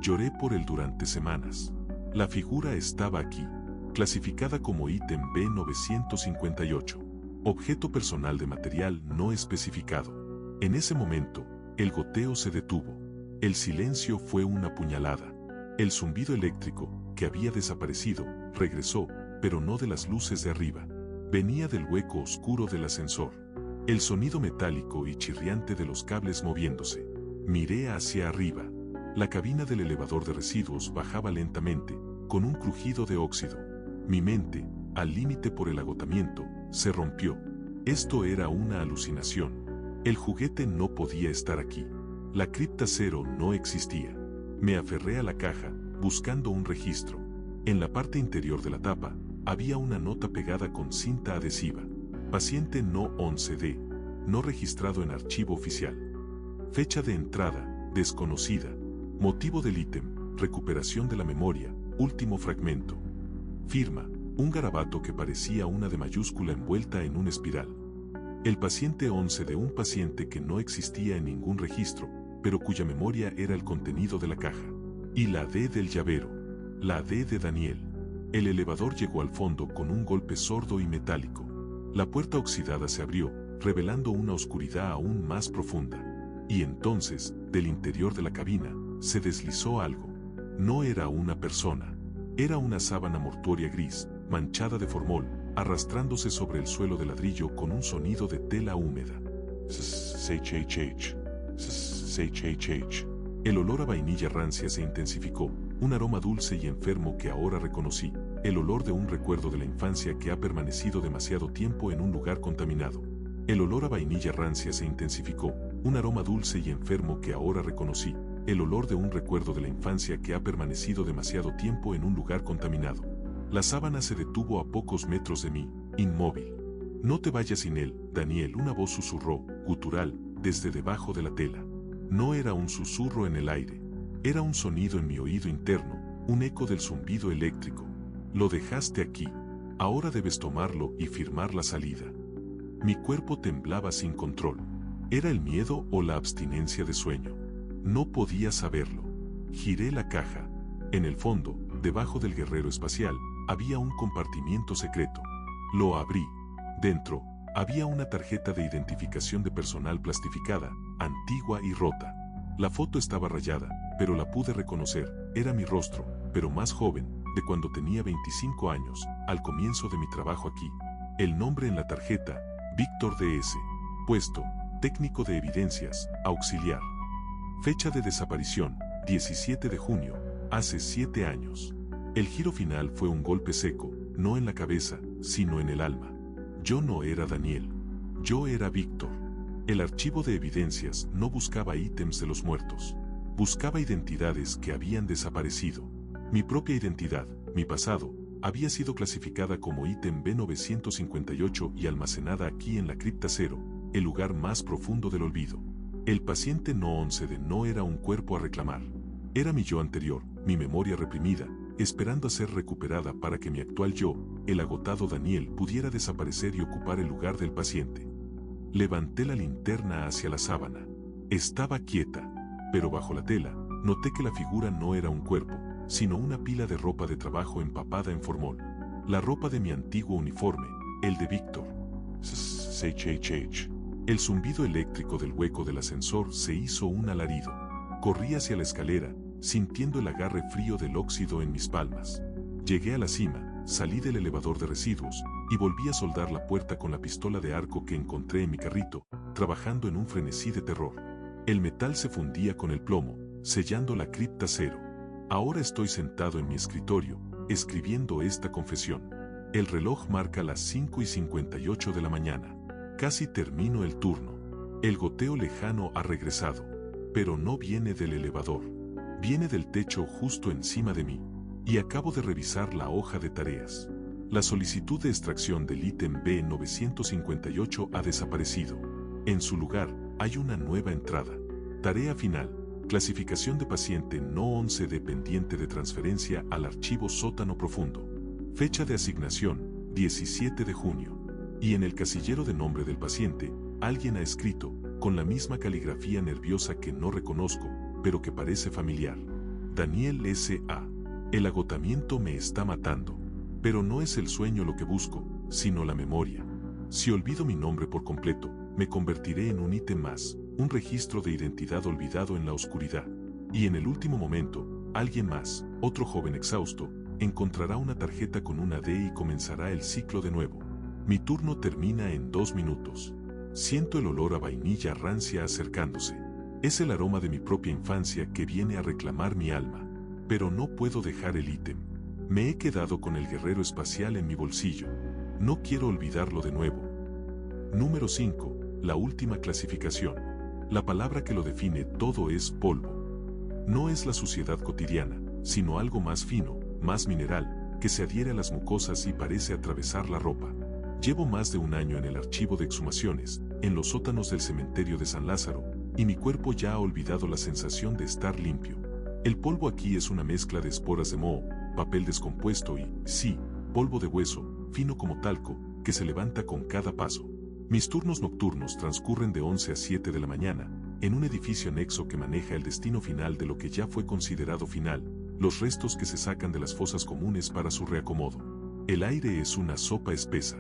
Lloré por él durante semanas. La figura estaba aquí, clasificada como ítem B958, objeto personal de material no especificado. En ese momento, el goteo se detuvo. El silencio fue una puñalada. El zumbido eléctrico, que había desaparecido, regresó, pero no de las luces de arriba. Venía del hueco oscuro del ascensor. El sonido metálico y chirriante de los cables moviéndose. Miré hacia arriba. La cabina del elevador de residuos bajaba lentamente, con un crujido de óxido. Mi mente, al límite por el agotamiento, se rompió. Esto era una alucinación. El juguete no podía estar aquí. La cripta cero no existía. Me aferré a la caja, buscando un registro. En la parte interior de la tapa, había una nota pegada con cinta adhesiva. Paciente no 11D, no registrado en archivo oficial. Fecha de entrada, desconocida. Motivo del ítem, recuperación de la memoria, último fragmento. Firma, un garabato que parecía una D mayúscula envuelta en una espiral. El paciente 11 de un paciente que no existía en ningún registro, pero cuya memoria era el contenido de la caja. Y la D del llavero. La D de Daniel. El elevador llegó al fondo con un golpe sordo y metálico. La puerta oxidada se abrió, revelando una oscuridad aún más profunda. Y entonces, del interior de la cabina, se deslizó algo. No era una persona. Era una sábana mortuoria gris, manchada de formol, arrastrándose sobre el suelo de ladrillo con un sonido de tela húmeda. El olor a vainilla rancia se intensificó, un aroma dulce y enfermo que ahora reconocí, el olor de un recuerdo de la infancia que ha permanecido demasiado tiempo en un lugar contaminado. El olor a vainilla rancia se intensificó, un aroma dulce y enfermo que ahora reconocí, el olor de un recuerdo de la infancia que ha permanecido demasiado tiempo en un lugar contaminado. La sábana se detuvo a pocos metros de mí, inmóvil. No te vayas sin él, Daniel, una voz susurró, gutural, desde debajo de la tela. No era un susurro en el aire. Era un sonido en mi oído interno, un eco del zumbido eléctrico. Lo dejaste aquí. Ahora debes tomarlo y firmar la salida. Mi cuerpo temblaba sin control. ¿Era el miedo o la abstinencia de sueño? No podía saberlo. Giré la caja. En el fondo, debajo del guerrero espacial, había un compartimiento secreto. Lo abrí. Dentro, había una tarjeta de identificación de personal plastificada, antigua y rota. La foto estaba rayada, pero la pude reconocer. Era mi rostro, pero más joven, de cuando tenía 25 años, al comienzo de mi trabajo aquí. El nombre en la tarjeta, Víctor D.S. Puesto, técnico de evidencias, auxiliar. Fecha de desaparición, 17 de junio, hace 7 años. El giro final fue un golpe seco, no en la cabeza, sino en el alma. Yo no era Daniel. Yo era Víctor. El archivo de evidencias no buscaba ítems de los muertos. Buscaba identidades que habían desaparecido. Mi propia identidad, mi pasado, había sido clasificada como ítem B958 y almacenada aquí en la cripta cero, el lugar más profundo del olvido. El paciente no 11D no era un cuerpo a reclamar. Era mi yo anterior, mi memoria reprimida, esperando a ser recuperada para que mi actual yo, el agotado Daniel, pudiera desaparecer y ocupar el lugar del paciente. Levanté la linterna hacia la sábana. Estaba quieta, pero bajo la tela, noté que la figura no era un cuerpo, sino una pila de ropa de trabajo empapada en formol. La ropa de mi antiguo uniforme, el de Víctor. El zumbido eléctrico del hueco del ascensor se hizo un alarido. Corrí hacia la escalera, sintiendo el agarre frío del óxido en mis palmas. Llegué a la cima, salí del elevador de residuos, y volví a soldar la puerta con la pistola de arco que encontré en mi carrito, trabajando en un frenesí de terror. El metal se fundía con el plomo, sellando la cripta cero. Ahora estoy sentado en mi escritorio, escribiendo esta confesión. El reloj marca las 5:58 de la mañana. Casi termino el turno. El goteo lejano ha regresado, pero no viene del elevador. Viene del techo justo encima de mí. Y acabo de revisar la hoja de tareas. La solicitud de extracción del ítem B958 ha desaparecido. En su lugar, hay una nueva entrada. Tarea final. Clasificación de paciente no 11 dependiente de transferencia al archivo sótano profundo. Fecha de asignación, 17 de junio. Y en el casillero de nombre del paciente, alguien ha escrito, con la misma caligrafía nerviosa que no reconozco, pero que parece familiar. Daniel S.A. El agotamiento me está matando. Pero no es el sueño lo que busco, sino la memoria. Si olvido mi nombre por completo, me convertiré en un ítem más, un registro de identidad olvidado en la oscuridad. Y en el último momento, alguien más, otro joven exhausto, encontrará una tarjeta con una D y comenzará el ciclo de nuevo. Mi turno termina en 2 minutos. Siento el olor a vainilla rancia acercándose. Es el aroma de mi propia infancia que viene a reclamar mi alma. Pero no puedo dejar el ítem. Me he quedado con el guerrero espacial en mi bolsillo. No quiero olvidarlo de nuevo. Número 5. La última clasificación. La palabra que lo define todo es polvo. No es la suciedad cotidiana, sino algo más fino, más mineral, que se adhiere a las mucosas y parece atravesar la ropa. Llevo más de un año en el archivo de exhumaciones, en los sótanos del cementerio de San Lázaro, y mi cuerpo ya ha olvidado la sensación de estar limpio. El polvo aquí es una mezcla de esporas de moho, papel descompuesto y, sí, polvo de hueso, fino como talco, que se levanta con cada paso. Mis turnos nocturnos transcurren de 11 a 7 de la mañana, en un edificio anexo que maneja el destino final de lo que ya fue considerado final, los restos que se sacan de las fosas comunes para su reacomodo. El aire es una sopa espesa.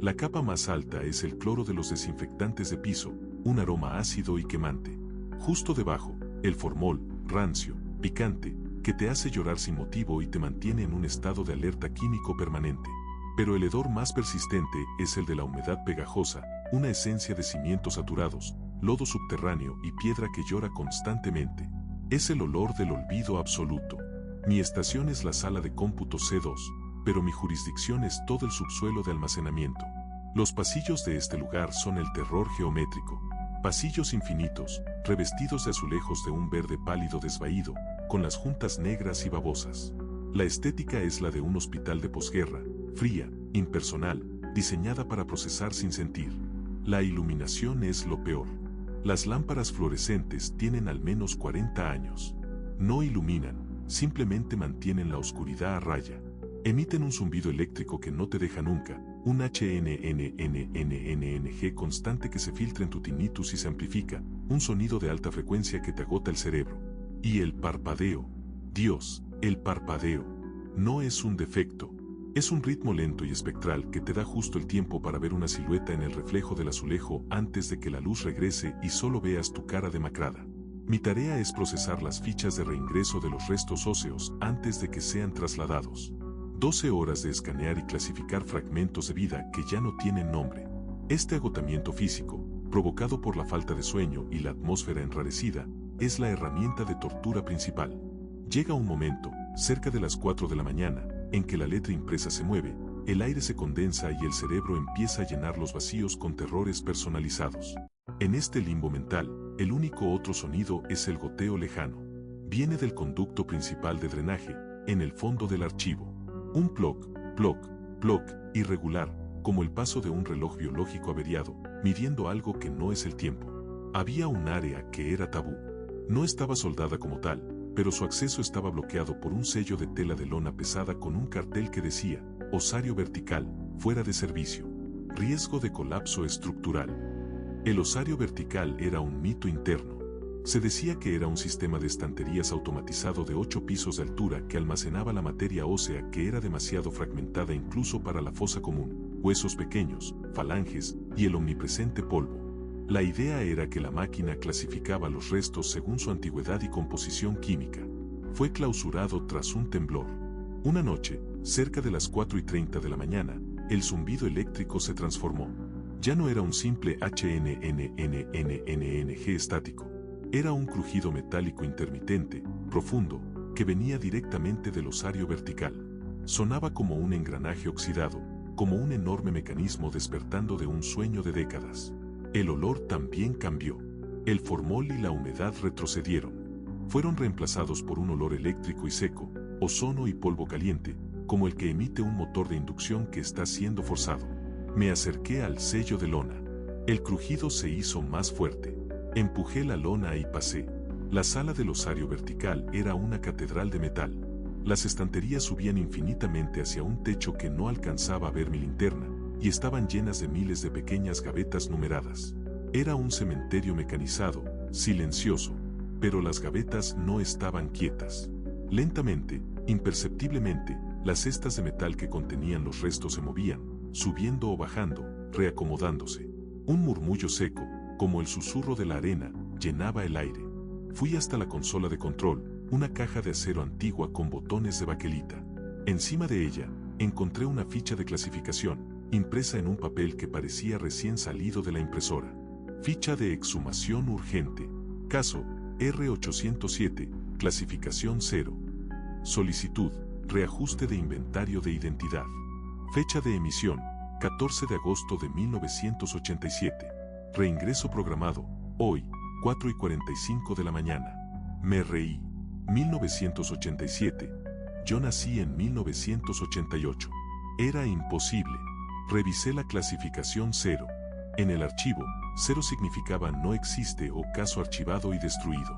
La capa más alta es el cloro de los desinfectantes de piso, un aroma ácido y quemante. Justo debajo, el formol, rancio, picante, que te hace llorar sin motivo y te mantiene en un estado de alerta químico permanente. Pero el hedor más persistente es el de la humedad pegajosa, una esencia de cimientos saturados, lodo subterráneo y piedra que llora constantemente. Es el olor del olvido absoluto. Mi estación es la sala de cómputo C2, pero mi jurisdicción es todo el subsuelo de almacenamiento. Los pasillos de este lugar son el terror geométrico. Pasillos infinitos, revestidos de azulejos de un verde pálido desvaído, con las juntas negras y babosas. La estética es la de un hospital de posguerra, fría, impersonal, diseñada para procesar sin sentir. La iluminación es lo peor. Las lámparas fluorescentes tienen al menos 40 años. No iluminan, simplemente mantienen la oscuridad a raya. Emiten un zumbido eléctrico que no te deja nunca, un HNNNNNNG constante que se filtra en tu tinnitus y se amplifica, un sonido de alta frecuencia que te agota el cerebro. Y el parpadeo. Dios, el parpadeo. No es un defecto. Es un ritmo lento y espectral que te da justo el tiempo para ver una silueta en el reflejo del azulejo antes de que la luz regrese y solo veas tu cara demacrada. Mi tarea es procesar las fichas de reingreso de los restos óseos antes de que sean trasladados. 12 horas de escanear y clasificar fragmentos de vida que ya no tienen nombre. Este agotamiento físico, provocado por la falta de sueño y la atmósfera enrarecida, es la herramienta de tortura principal. Llega un momento, cerca de las 4 de la mañana, en que la letra impresa se mueve, el aire se condensa y el cerebro empieza a llenar los vacíos con terrores personalizados. En este limbo mental, el único otro sonido es el goteo lejano. Viene del conducto principal de drenaje, en el fondo del archivo. Un ploc, ploc, ploc, irregular, como el paso de un reloj biológico averiado, midiendo algo que no es el tiempo. Había un área que era tabú. No estaba soldada como tal, pero su acceso estaba bloqueado por un sello de tela de lona pesada con un cartel que decía, osario vertical, fuera de servicio. Riesgo de colapso estructural. El osario vertical era un mito interno. Se decía que era un sistema de estanterías automatizado de 8 pisos de altura que almacenaba la materia ósea que era demasiado fragmentada incluso para la fosa común, huesos pequeños, falanges y el omnipresente polvo. La idea era que la máquina clasificaba los restos según su antigüedad y composición química. Fue clausurado tras un temblor. Una noche, cerca de las 4:30 de la mañana, el zumbido eléctrico se transformó. Ya no era un simple HNNNNNG estático. Era un crujido metálico intermitente, profundo, que venía directamente del osario vertical. Sonaba como un engranaje oxidado, como un enorme mecanismo despertando de un sueño de décadas. El olor también cambió. El formol y la humedad retrocedieron. Fueron reemplazados por un olor eléctrico y seco, ozono y polvo caliente, como el que emite un motor de inducción que está siendo forzado. Me acerqué al sello de lona. El crujido se hizo más fuerte. Empujé la lona y pasé. La sala del osario vertical era una catedral de metal. Las estanterías subían infinitamente hacia un techo que no alcanzaba a ver mi linterna, y estaban llenas de miles de pequeñas gavetas numeradas. Era un cementerio mecanizado, silencioso, pero las gavetas no estaban quietas. Lentamente, imperceptiblemente, las cestas de metal que contenían los restos se movían, subiendo o bajando, reacomodándose. Un murmullo seco, como el susurro de la arena, llenaba el aire. Fui hasta la consola de control, una caja de acero antigua con botones de baquelita. Encima de ella, encontré una ficha de clasificación, impresa en un papel que parecía recién salido de la impresora. Ficha de exhumación urgente. Caso R807, clasificación 0. Solicitud, reajuste de inventario de identidad. Fecha de emisión, 14 de agosto de 1987. Reingreso programado, hoy, 4:45 de la mañana. Me reí. 1987. Yo nací en 1988. Era imposible. Revisé la clasificación 0. En el archivo, 0 significaba no existe o caso archivado y destruido.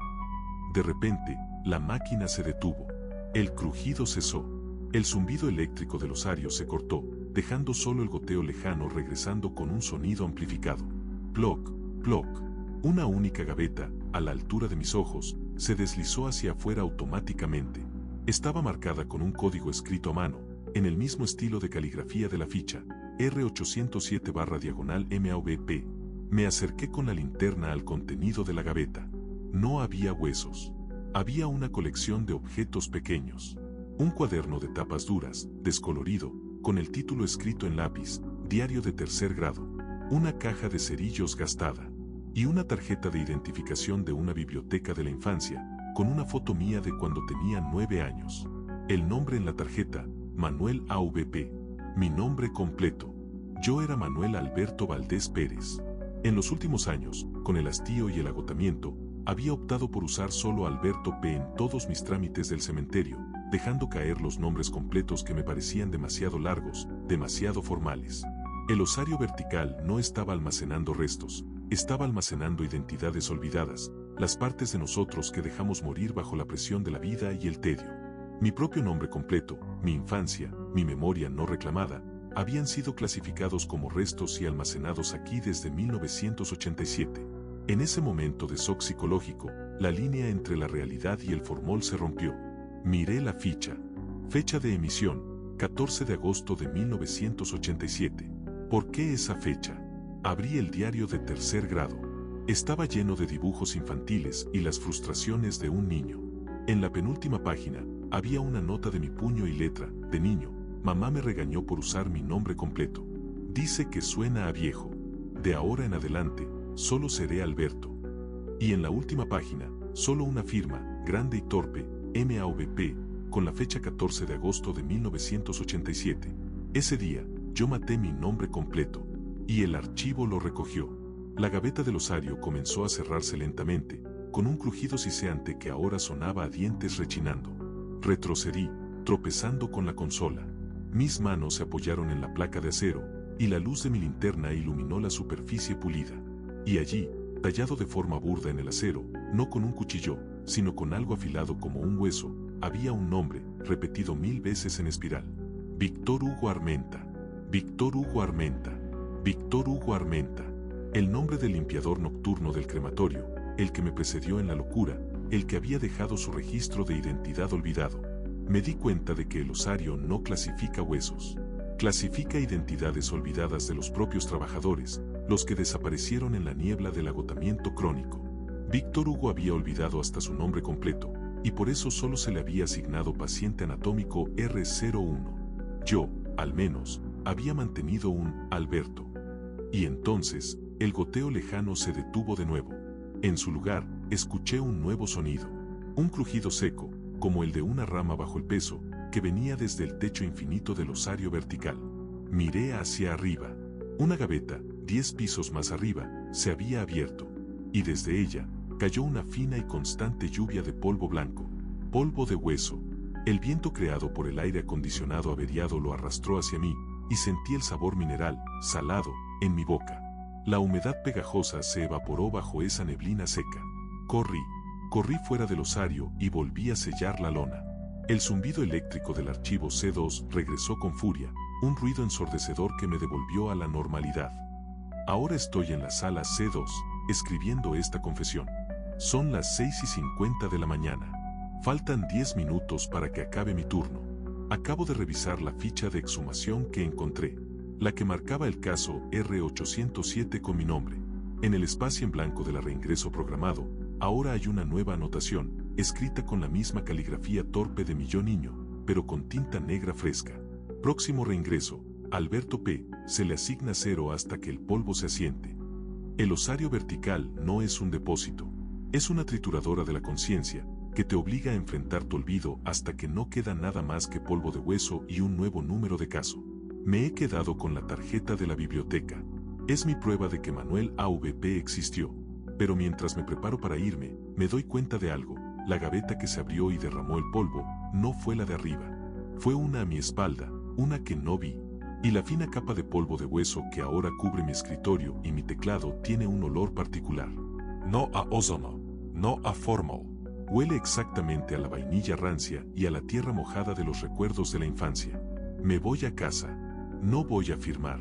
De repente, la máquina se detuvo. El crujido cesó. El zumbido eléctrico del osario se cortó, dejando solo el goteo lejano regresando con un sonido amplificado. Ploc, ploc. Una única gaveta, a la altura de mis ojos, se deslizó hacia afuera automáticamente. Estaba marcada con un código escrito a mano, en el mismo estilo de caligrafía de la ficha, R807/MAVP. Me acerqué con la linterna al contenido de la gaveta. No había huesos. Había una colección de objetos pequeños. Un cuaderno de tapas duras, descolorido, con el título escrito en lápiz, diario de 3er grado. Una caja de cerillos gastada. Y una tarjeta de identificación de una biblioteca de la infancia, con una foto mía de cuando tenía 9 años. El nombre en la tarjeta, Manuel AVP. Mi nombre completo. Yo era Manuel Alberto Valdés Pérez. En los últimos años, con el hastío y el agotamiento, había optado por usar solo Alberto P. en todos mis trámites del cementerio, dejando caer los nombres completos que me parecían demasiado largos, demasiado formales. El osario vertical no estaba almacenando restos, estaba almacenando identidades olvidadas, las partes de nosotros que dejamos morir bajo la presión de la vida y el tedio. Mi propio nombre completo, mi infancia, mi memoria no reclamada, habían sido clasificados como restos y almacenados aquí desde 1987. En ese momento de shock psicológico, la línea entre la realidad y el formol se rompió. Miré la ficha. Fecha de emisión, 14 de agosto de 1987. ¿Por qué esa fecha? Abrí el diario de 3er grado. Estaba lleno de dibujos infantiles y las frustraciones de un niño. En la penúltima página, había una nota de mi puño y letra, de niño. Mamá me regañó por usar mi nombre completo. Dice que suena a viejo. De ahora en adelante, solo seré Alberto. Y en la última página, solo una firma, grande y torpe, MAVP, con la fecha 14 de agosto de 1987. Ese día, yo maté mi nombre completo. Y el archivo lo recogió. La gaveta del osario comenzó a cerrarse lentamente, con un crujido siseante que ahora sonaba a dientes rechinando. Retrocedí, tropezando con la consola. Mis manos se apoyaron en la placa de acero, y la luz de mi linterna iluminó la superficie pulida. Y allí, tallado de forma burda en el acero, no con un cuchillo, sino con algo afilado como un hueso, había un nombre, repetido 1000 veces en espiral. Víctor Hugo Armenta. Víctor Hugo Armenta. Víctor Hugo Armenta. El nombre del limpiador nocturno del crematorio, el que me precedió en la locura, el que había dejado su registro de identidad olvidado. Me di cuenta de que el osario no clasifica huesos. Clasifica identidades olvidadas de los propios trabajadores, los que desaparecieron en la niebla del agotamiento crónico. Víctor Hugo había olvidado hasta su nombre completo, y por eso solo se le había asignado paciente anatómico R01. Yo, al menos, había mantenido un Alberto. Y entonces, el goteo lejano se detuvo de nuevo. En su lugar, escuché un nuevo sonido. Un crujido seco, como el de una rama bajo el peso, que venía desde el techo infinito del osario vertical. Miré hacia arriba. Una gaveta, 10 pisos más arriba, se había abierto. Y desde ella, cayó una fina y constante lluvia de polvo blanco. Polvo de hueso. El viento creado por el aire acondicionado averiado lo arrastró hacia mí, y sentí el sabor mineral, salado, en mi boca. La humedad pegajosa se evaporó bajo esa neblina seca. Corrí fuera del osario y volví a sellar la lona. El zumbido eléctrico del archivo C2 regresó con furia, un ruido ensordecedor que me devolvió a la normalidad. Ahora estoy en la sala C2, escribiendo esta confesión. Son las 6:50 de la mañana. Faltan 10 minutos para que acabe mi turno. Acabo de revisar la ficha de exhumación que encontré, la que marcaba el caso R807 con mi nombre. En el espacio en blanco de la reingreso programado, ahora hay una nueva anotación, escrita con la misma caligrafía torpe de mi yo niño, pero con tinta negra fresca. Próximo reingreso, Alberto P. Se le asigna 0 hasta que el polvo se asiente. El osario vertical no es un depósito, es una trituradora de la conciencia, que te obliga a enfrentar tu olvido hasta que no queda nada más que polvo de hueso y un nuevo número de caso. Me he quedado con la tarjeta de la biblioteca. Es mi prueba de que Manuel AVP existió. Pero mientras me preparo para irme, me doy cuenta de algo. La gaveta que se abrió y derramó el polvo, no fue la de arriba. Fue una a mi espalda, una que no vi. Y la fina capa de polvo de hueso que ahora cubre mi escritorio y mi teclado tiene un olor particular. No a ozono, no a formal. Huele exactamente a la vainilla rancia y a la tierra mojada de los recuerdos de la infancia. Me voy a casa. No voy a firmar.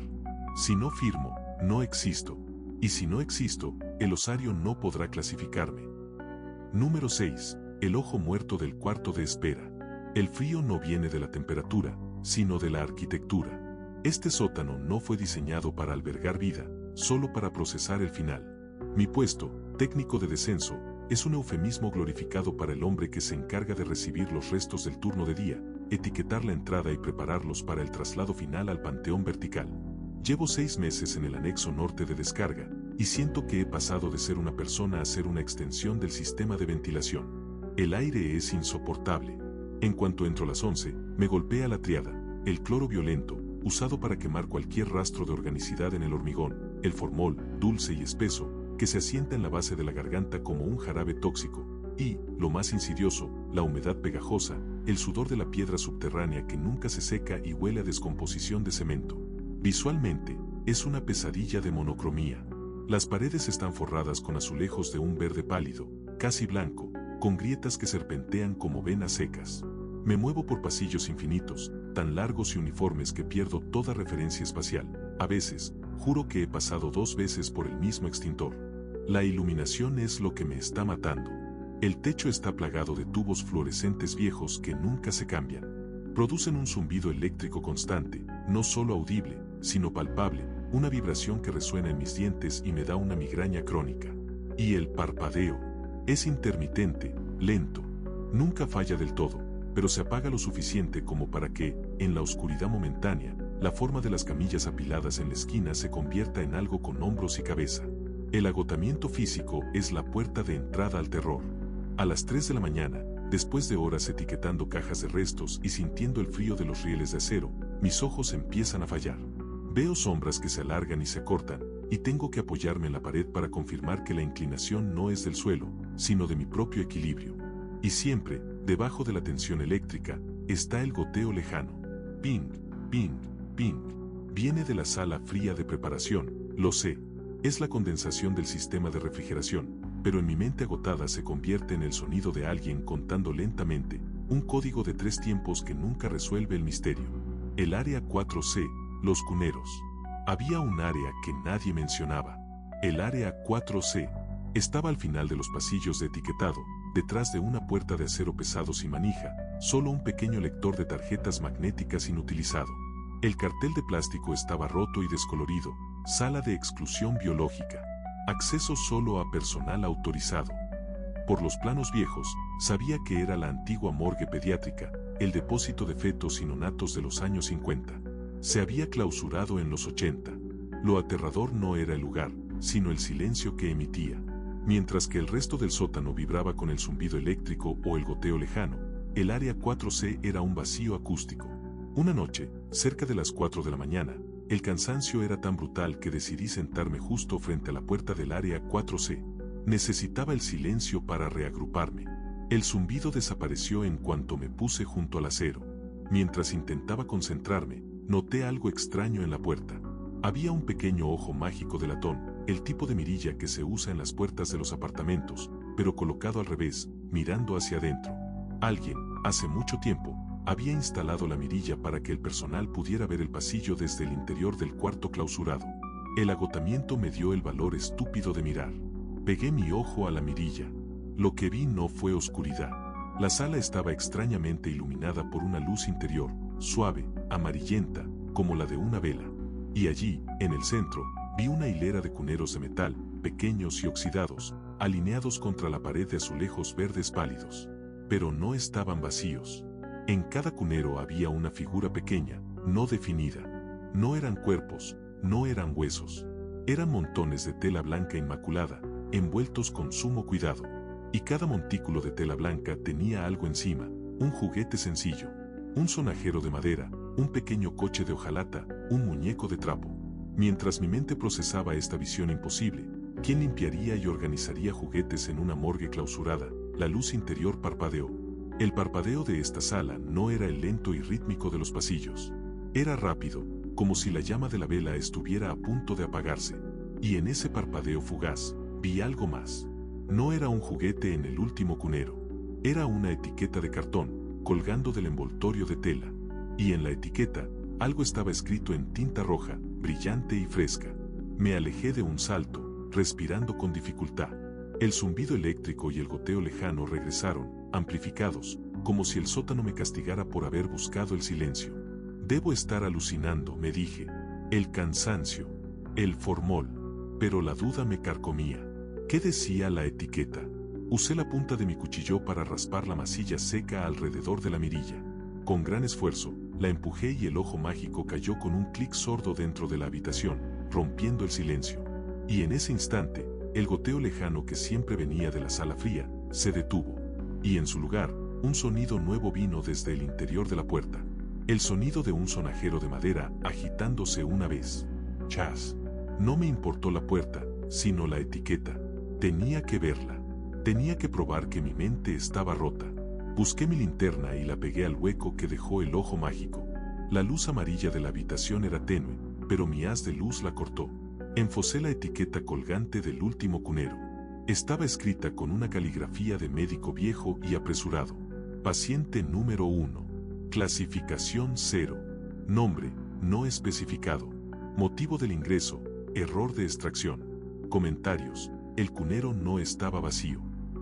Si no firmo, no existo. Y si no existo, el osario no podrá clasificarme. Número 6. El ojo muerto del cuarto de espera. El frío no viene de la temperatura, sino de la arquitectura. Este sótano no fue diseñado para albergar vida, solo para procesar el final. Mi puesto, técnico de descenso, es un eufemismo glorificado para el hombre que se encarga de recibir los restos del turno de día, etiquetar la entrada y prepararlos para el traslado final al panteón vertical. Llevo 6 meses en el anexo norte de descarga, y siento que he pasado de ser una persona a ser una extensión del sistema de ventilación. El aire es insoportable. En cuanto entro a las 11, me golpea la triada, el cloro violento, usado para quemar cualquier rastro de organicidad en el hormigón, el formol, dulce y espeso, que se asienta en la base de la garganta como un jarabe tóxico, y, lo más insidioso, la humedad pegajosa, el sudor de la piedra subterránea que nunca se seca y huele a descomposición de cemento. Visualmente, es una pesadilla de monocromía. Las paredes están forradas con azulejos de un verde pálido, casi blanco, con grietas que serpentean como venas secas. Me muevo por pasillos infinitos, tan largos y uniformes que pierdo toda referencia espacial. A veces, juro que he pasado 2 veces por el mismo extintor. La iluminación es lo que me está matando. El techo está plagado de tubos fluorescentes viejos que nunca se cambian. Producen un zumbido eléctrico constante, no solo audible, sino palpable, una vibración que resuena en mis dientes y me da una migraña crónica. Y el parpadeo es intermitente, lento. Nunca falla del todo, pero se apaga lo suficiente como para que, en la oscuridad momentánea, la forma de las camillas apiladas en la esquina se convierta en algo con hombros y cabeza. El agotamiento físico es la puerta de entrada al terror. A las 3 de la mañana, después de horas etiquetando cajas de restos y sintiendo el frío de los rieles de acero, mis ojos empiezan a fallar. Veo sombras que se alargan y se acortan, y tengo que apoyarme en la pared para confirmar que la inclinación no es del suelo, sino de mi propio equilibrio. Y siempre, debajo de la tensión eléctrica, está el goteo lejano. Ping, ping, ping. Viene de la sala fría de preparación, lo sé. Es la condensación del sistema de refrigeración, pero en mi mente agotada se convierte en el sonido de alguien contando lentamente, un código de 3 tiempos que nunca resuelve el misterio. El área 4C, los cuneros. Había un área que nadie mencionaba. El área 4C estaba al final de los pasillos de etiquetado, detrás de una puerta de acero pesado sin manija, solo un pequeño lector de tarjetas magnéticas inutilizado. El cartel de plástico estaba roto y descolorido, sala de exclusión biológica. Acceso solo a personal autorizado. Por los planos viejos, sabía que era la antigua morgue pediátrica, el depósito de fetos y nonatos de los años 50. Se había clausurado en los 80. Lo aterrador no era el lugar, sino el silencio que emitía. Mientras que el resto del sótano vibraba con el zumbido eléctrico o el goteo lejano, el área 4C era un vacío acústico. Una noche, cerca de las 4 de la mañana, el cansancio era tan brutal que decidí sentarme justo frente a la puerta del área 4C. Necesitaba el silencio para reagruparme. El zumbido desapareció en cuanto me puse junto al acero. Mientras intentaba concentrarme, noté algo extraño en la puerta. Había un pequeño ojo mágico de latón, el tipo de mirilla que se usa en las puertas de los apartamentos, pero colocado al revés, mirando hacia adentro. Alguien, hace mucho tiempo, había instalado la mirilla para que el personal pudiera ver el pasillo desde el interior del cuarto clausurado. El agotamiento me dio el valor estúpido de mirar. Pegué mi ojo a la mirilla. Lo que vi no fue oscuridad. La sala estaba extrañamente iluminada por una luz interior, suave, amarillenta, como la de una vela. Y allí, en el centro, vi una hilera de cuneros de metal, pequeños y oxidados, alineados contra la pared de azulejos verdes pálidos. Pero no estaban vacíos. En cada cunero había una figura pequeña, no definida. No eran cuerpos, no eran huesos. Eran montones de tela blanca inmaculada, envueltos con sumo cuidado. Y cada montículo de tela blanca tenía algo encima, un juguete sencillo, un sonajero de madera, un pequeño coche de hojalata, un muñeco de trapo. Mientras mi mente procesaba esta visión imposible, ¿quién limpiaría y organizaría juguetes en una morgue clausurada? La luz interior parpadeó. El parpadeo de esta sala no era el lento y rítmico de los pasillos. Era rápido, como si la llama de la vela estuviera a punto de apagarse. Y en ese parpadeo fugaz, vi algo más. No era un juguete en el último cunero. Era una etiqueta de cartón, colgando del envoltorio de tela. Y en la etiqueta, algo estaba escrito en tinta roja, brillante y fresca. Me alejé de un salto, respirando con dificultad. El zumbido eléctrico y el goteo lejano regresaron, amplificados, como si el sótano me castigara por haber buscado el silencio. Debo estar alucinando, me dije. El cansancio, el formol. Pero la duda me carcomía. ¿Qué decía la etiqueta? Usé la punta de mi cuchillo para raspar la masilla seca alrededor de la mirilla. Con gran esfuerzo, la empujé y el ojo mágico cayó con un clic sordo dentro de la habitación, rompiendo el silencio. Y en ese instante, el goteo lejano que siempre venía de la sala fría, se detuvo. Y en su lugar, un sonido nuevo vino desde el interior de la puerta. El sonido de un sonajero de madera agitándose una vez. Chas. No me importó la puerta, sino la etiqueta. Tenía que verla. Tenía que probar que mi mente estaba rota. Busqué mi linterna y la pegué al hueco que dejó el ojo mágico. La luz amarilla de la habitación era tenue, pero mi haz de luz la cortó. Enfocé la etiqueta colgante del último cunero. Estaba escrita con una caligrafía de médico viejo y apresurado. Paciente número 1. Clasificación 0. Nombre, no especificado. Motivo del ingreso, error de extracción. Comentarios, el cunero no estaba vacío.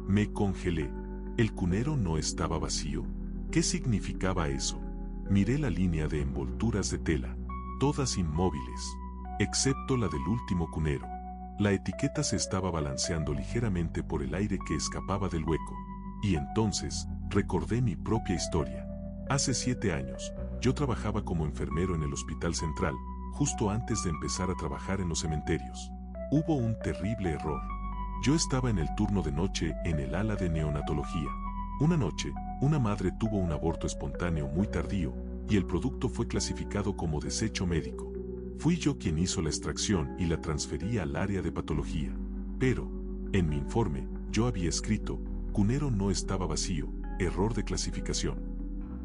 Me congelé. ¿El cunero no estaba vacío? ¿Qué significaba eso? Miré la línea de envolturas de tela, todas inmóviles, excepto la del último cunero. La etiqueta se estaba balanceando ligeramente por el aire que escapaba del hueco. Y entonces, recordé mi propia historia. Hace 7 años, yo trabajaba como enfermero en el Hospital Central, justo antes de empezar a trabajar en los cementerios. Hubo un terrible error. Yo estaba en el turno de noche en el ala de neonatología. Una noche, una madre tuvo un aborto espontáneo muy tardío, y el producto fue clasificado como desecho médico. Fui yo quien hizo la extracción y la transferí al área de patología. Pero, en mi informe, yo había escrito, cunero no estaba vacío, error de clasificación.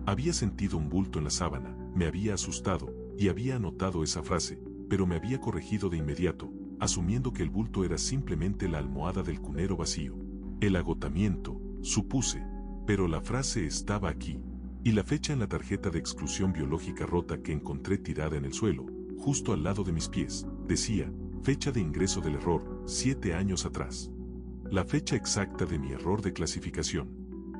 Había sentido un bulto en la sábana, me había asustado, y había anotado esa frase, pero me había corregido de inmediato, asumiendo que el bulto era simplemente la almohada del cunero vacío. El agotamiento, supuse, pero la frase estaba aquí, y la fecha en la tarjeta de exclusión biológica rota que encontré tirada en el suelo, justo al lado de mis pies, decía, fecha de ingreso del error, 7 años atrás. La fecha exacta de mi error de clasificación.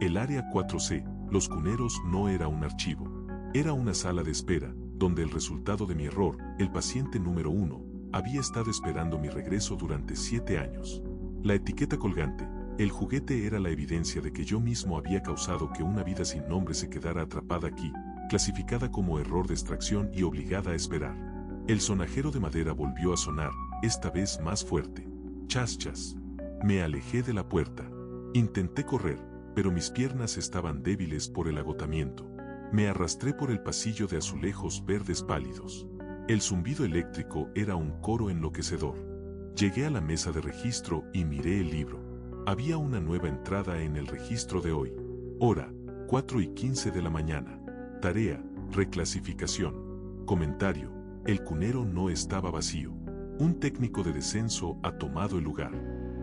El área 4C, los cuneros no era un archivo. Era una sala de espera, donde el resultado de mi error, el paciente número 1, había estado esperando mi regreso durante 7 años. La etiqueta colgante, el juguete era la evidencia de que yo mismo había causado que una vida sin nombre se quedara atrapada aquí, clasificada como error de extracción y obligada a esperar. El sonajero de madera volvió a sonar, esta vez más fuerte. Chas chas. Me alejé de la puerta. Intenté correr, pero mis piernas estaban débiles por el agotamiento. Me arrastré por el pasillo de azulejos verdes pálidos. El zumbido eléctrico era un coro enloquecedor. Llegué a la mesa de registro y miré el libro. Había una nueva entrada en el registro de hoy. Hora, 4:15 de la mañana. Tarea, reclasificación. Comentario, el cunero no estaba vacío. Un técnico de descenso ha tomado el lugar.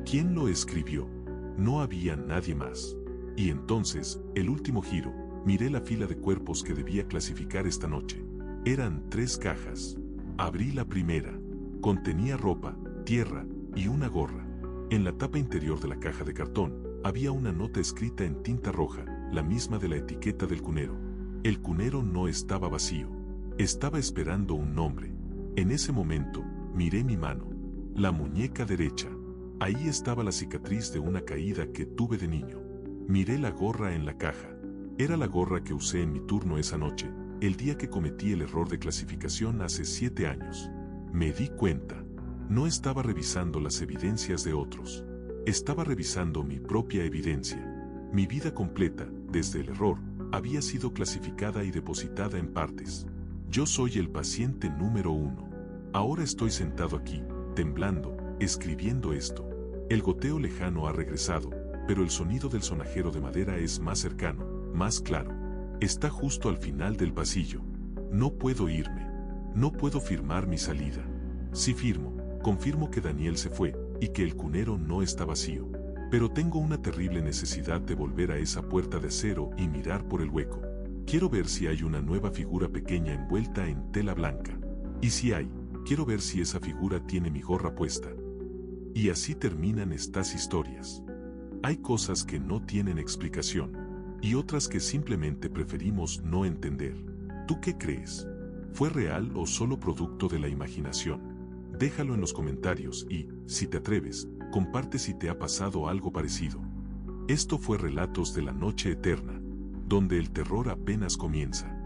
¿Quién lo escribió? No había nadie más. Y entonces, el último giro, miré la fila de cuerpos que debía clasificar esta noche. Eran 3 cajas. Abrí la primera. Contenía ropa, tierra y una gorra. En la tapa interior de la caja de cartón, había una nota escrita en tinta roja, la misma de la etiqueta del cunero. El cunero no estaba vacío. Estaba esperando un nombre. En ese momento, miré mi mano. La muñeca derecha. Ahí estaba la cicatriz de una caída que tuve de niño. Miré la gorra en la caja. Era la gorra que usé en mi turno esa noche, el día que cometí el error de clasificación hace 7 años. Me di cuenta. No estaba revisando las evidencias de otros. Estaba revisando mi propia evidencia. Mi vida completa, desde el error, había sido clasificada y depositada en partes. Yo soy el paciente número 1. Ahora estoy sentado aquí, temblando, escribiendo esto. El goteo lejano ha regresado, pero el sonido del sonajero de madera es más cercano, más claro. Está justo al final del pasillo. No puedo irme. No puedo firmar mi salida. Si firmo, confirmo que Daniel se fue y que el cunero no está vacío. Pero tengo una terrible necesidad de volver a esa puerta de acero y mirar por el hueco. Quiero ver si hay una nueva figura pequeña envuelta en tela blanca. Y si hay, quiero ver si esa figura tiene mi gorra puesta. Y así terminan estas historias. Hay cosas que no tienen explicación, y otras que simplemente preferimos no entender. ¿Tú qué crees? ¿Fue real o solo producto de la imaginación? Déjalo en los comentarios y, si te atreves, comparte si te ha pasado algo parecido. Esto fue Relatos de la Noche Eterna, donde el terror apenas comienza.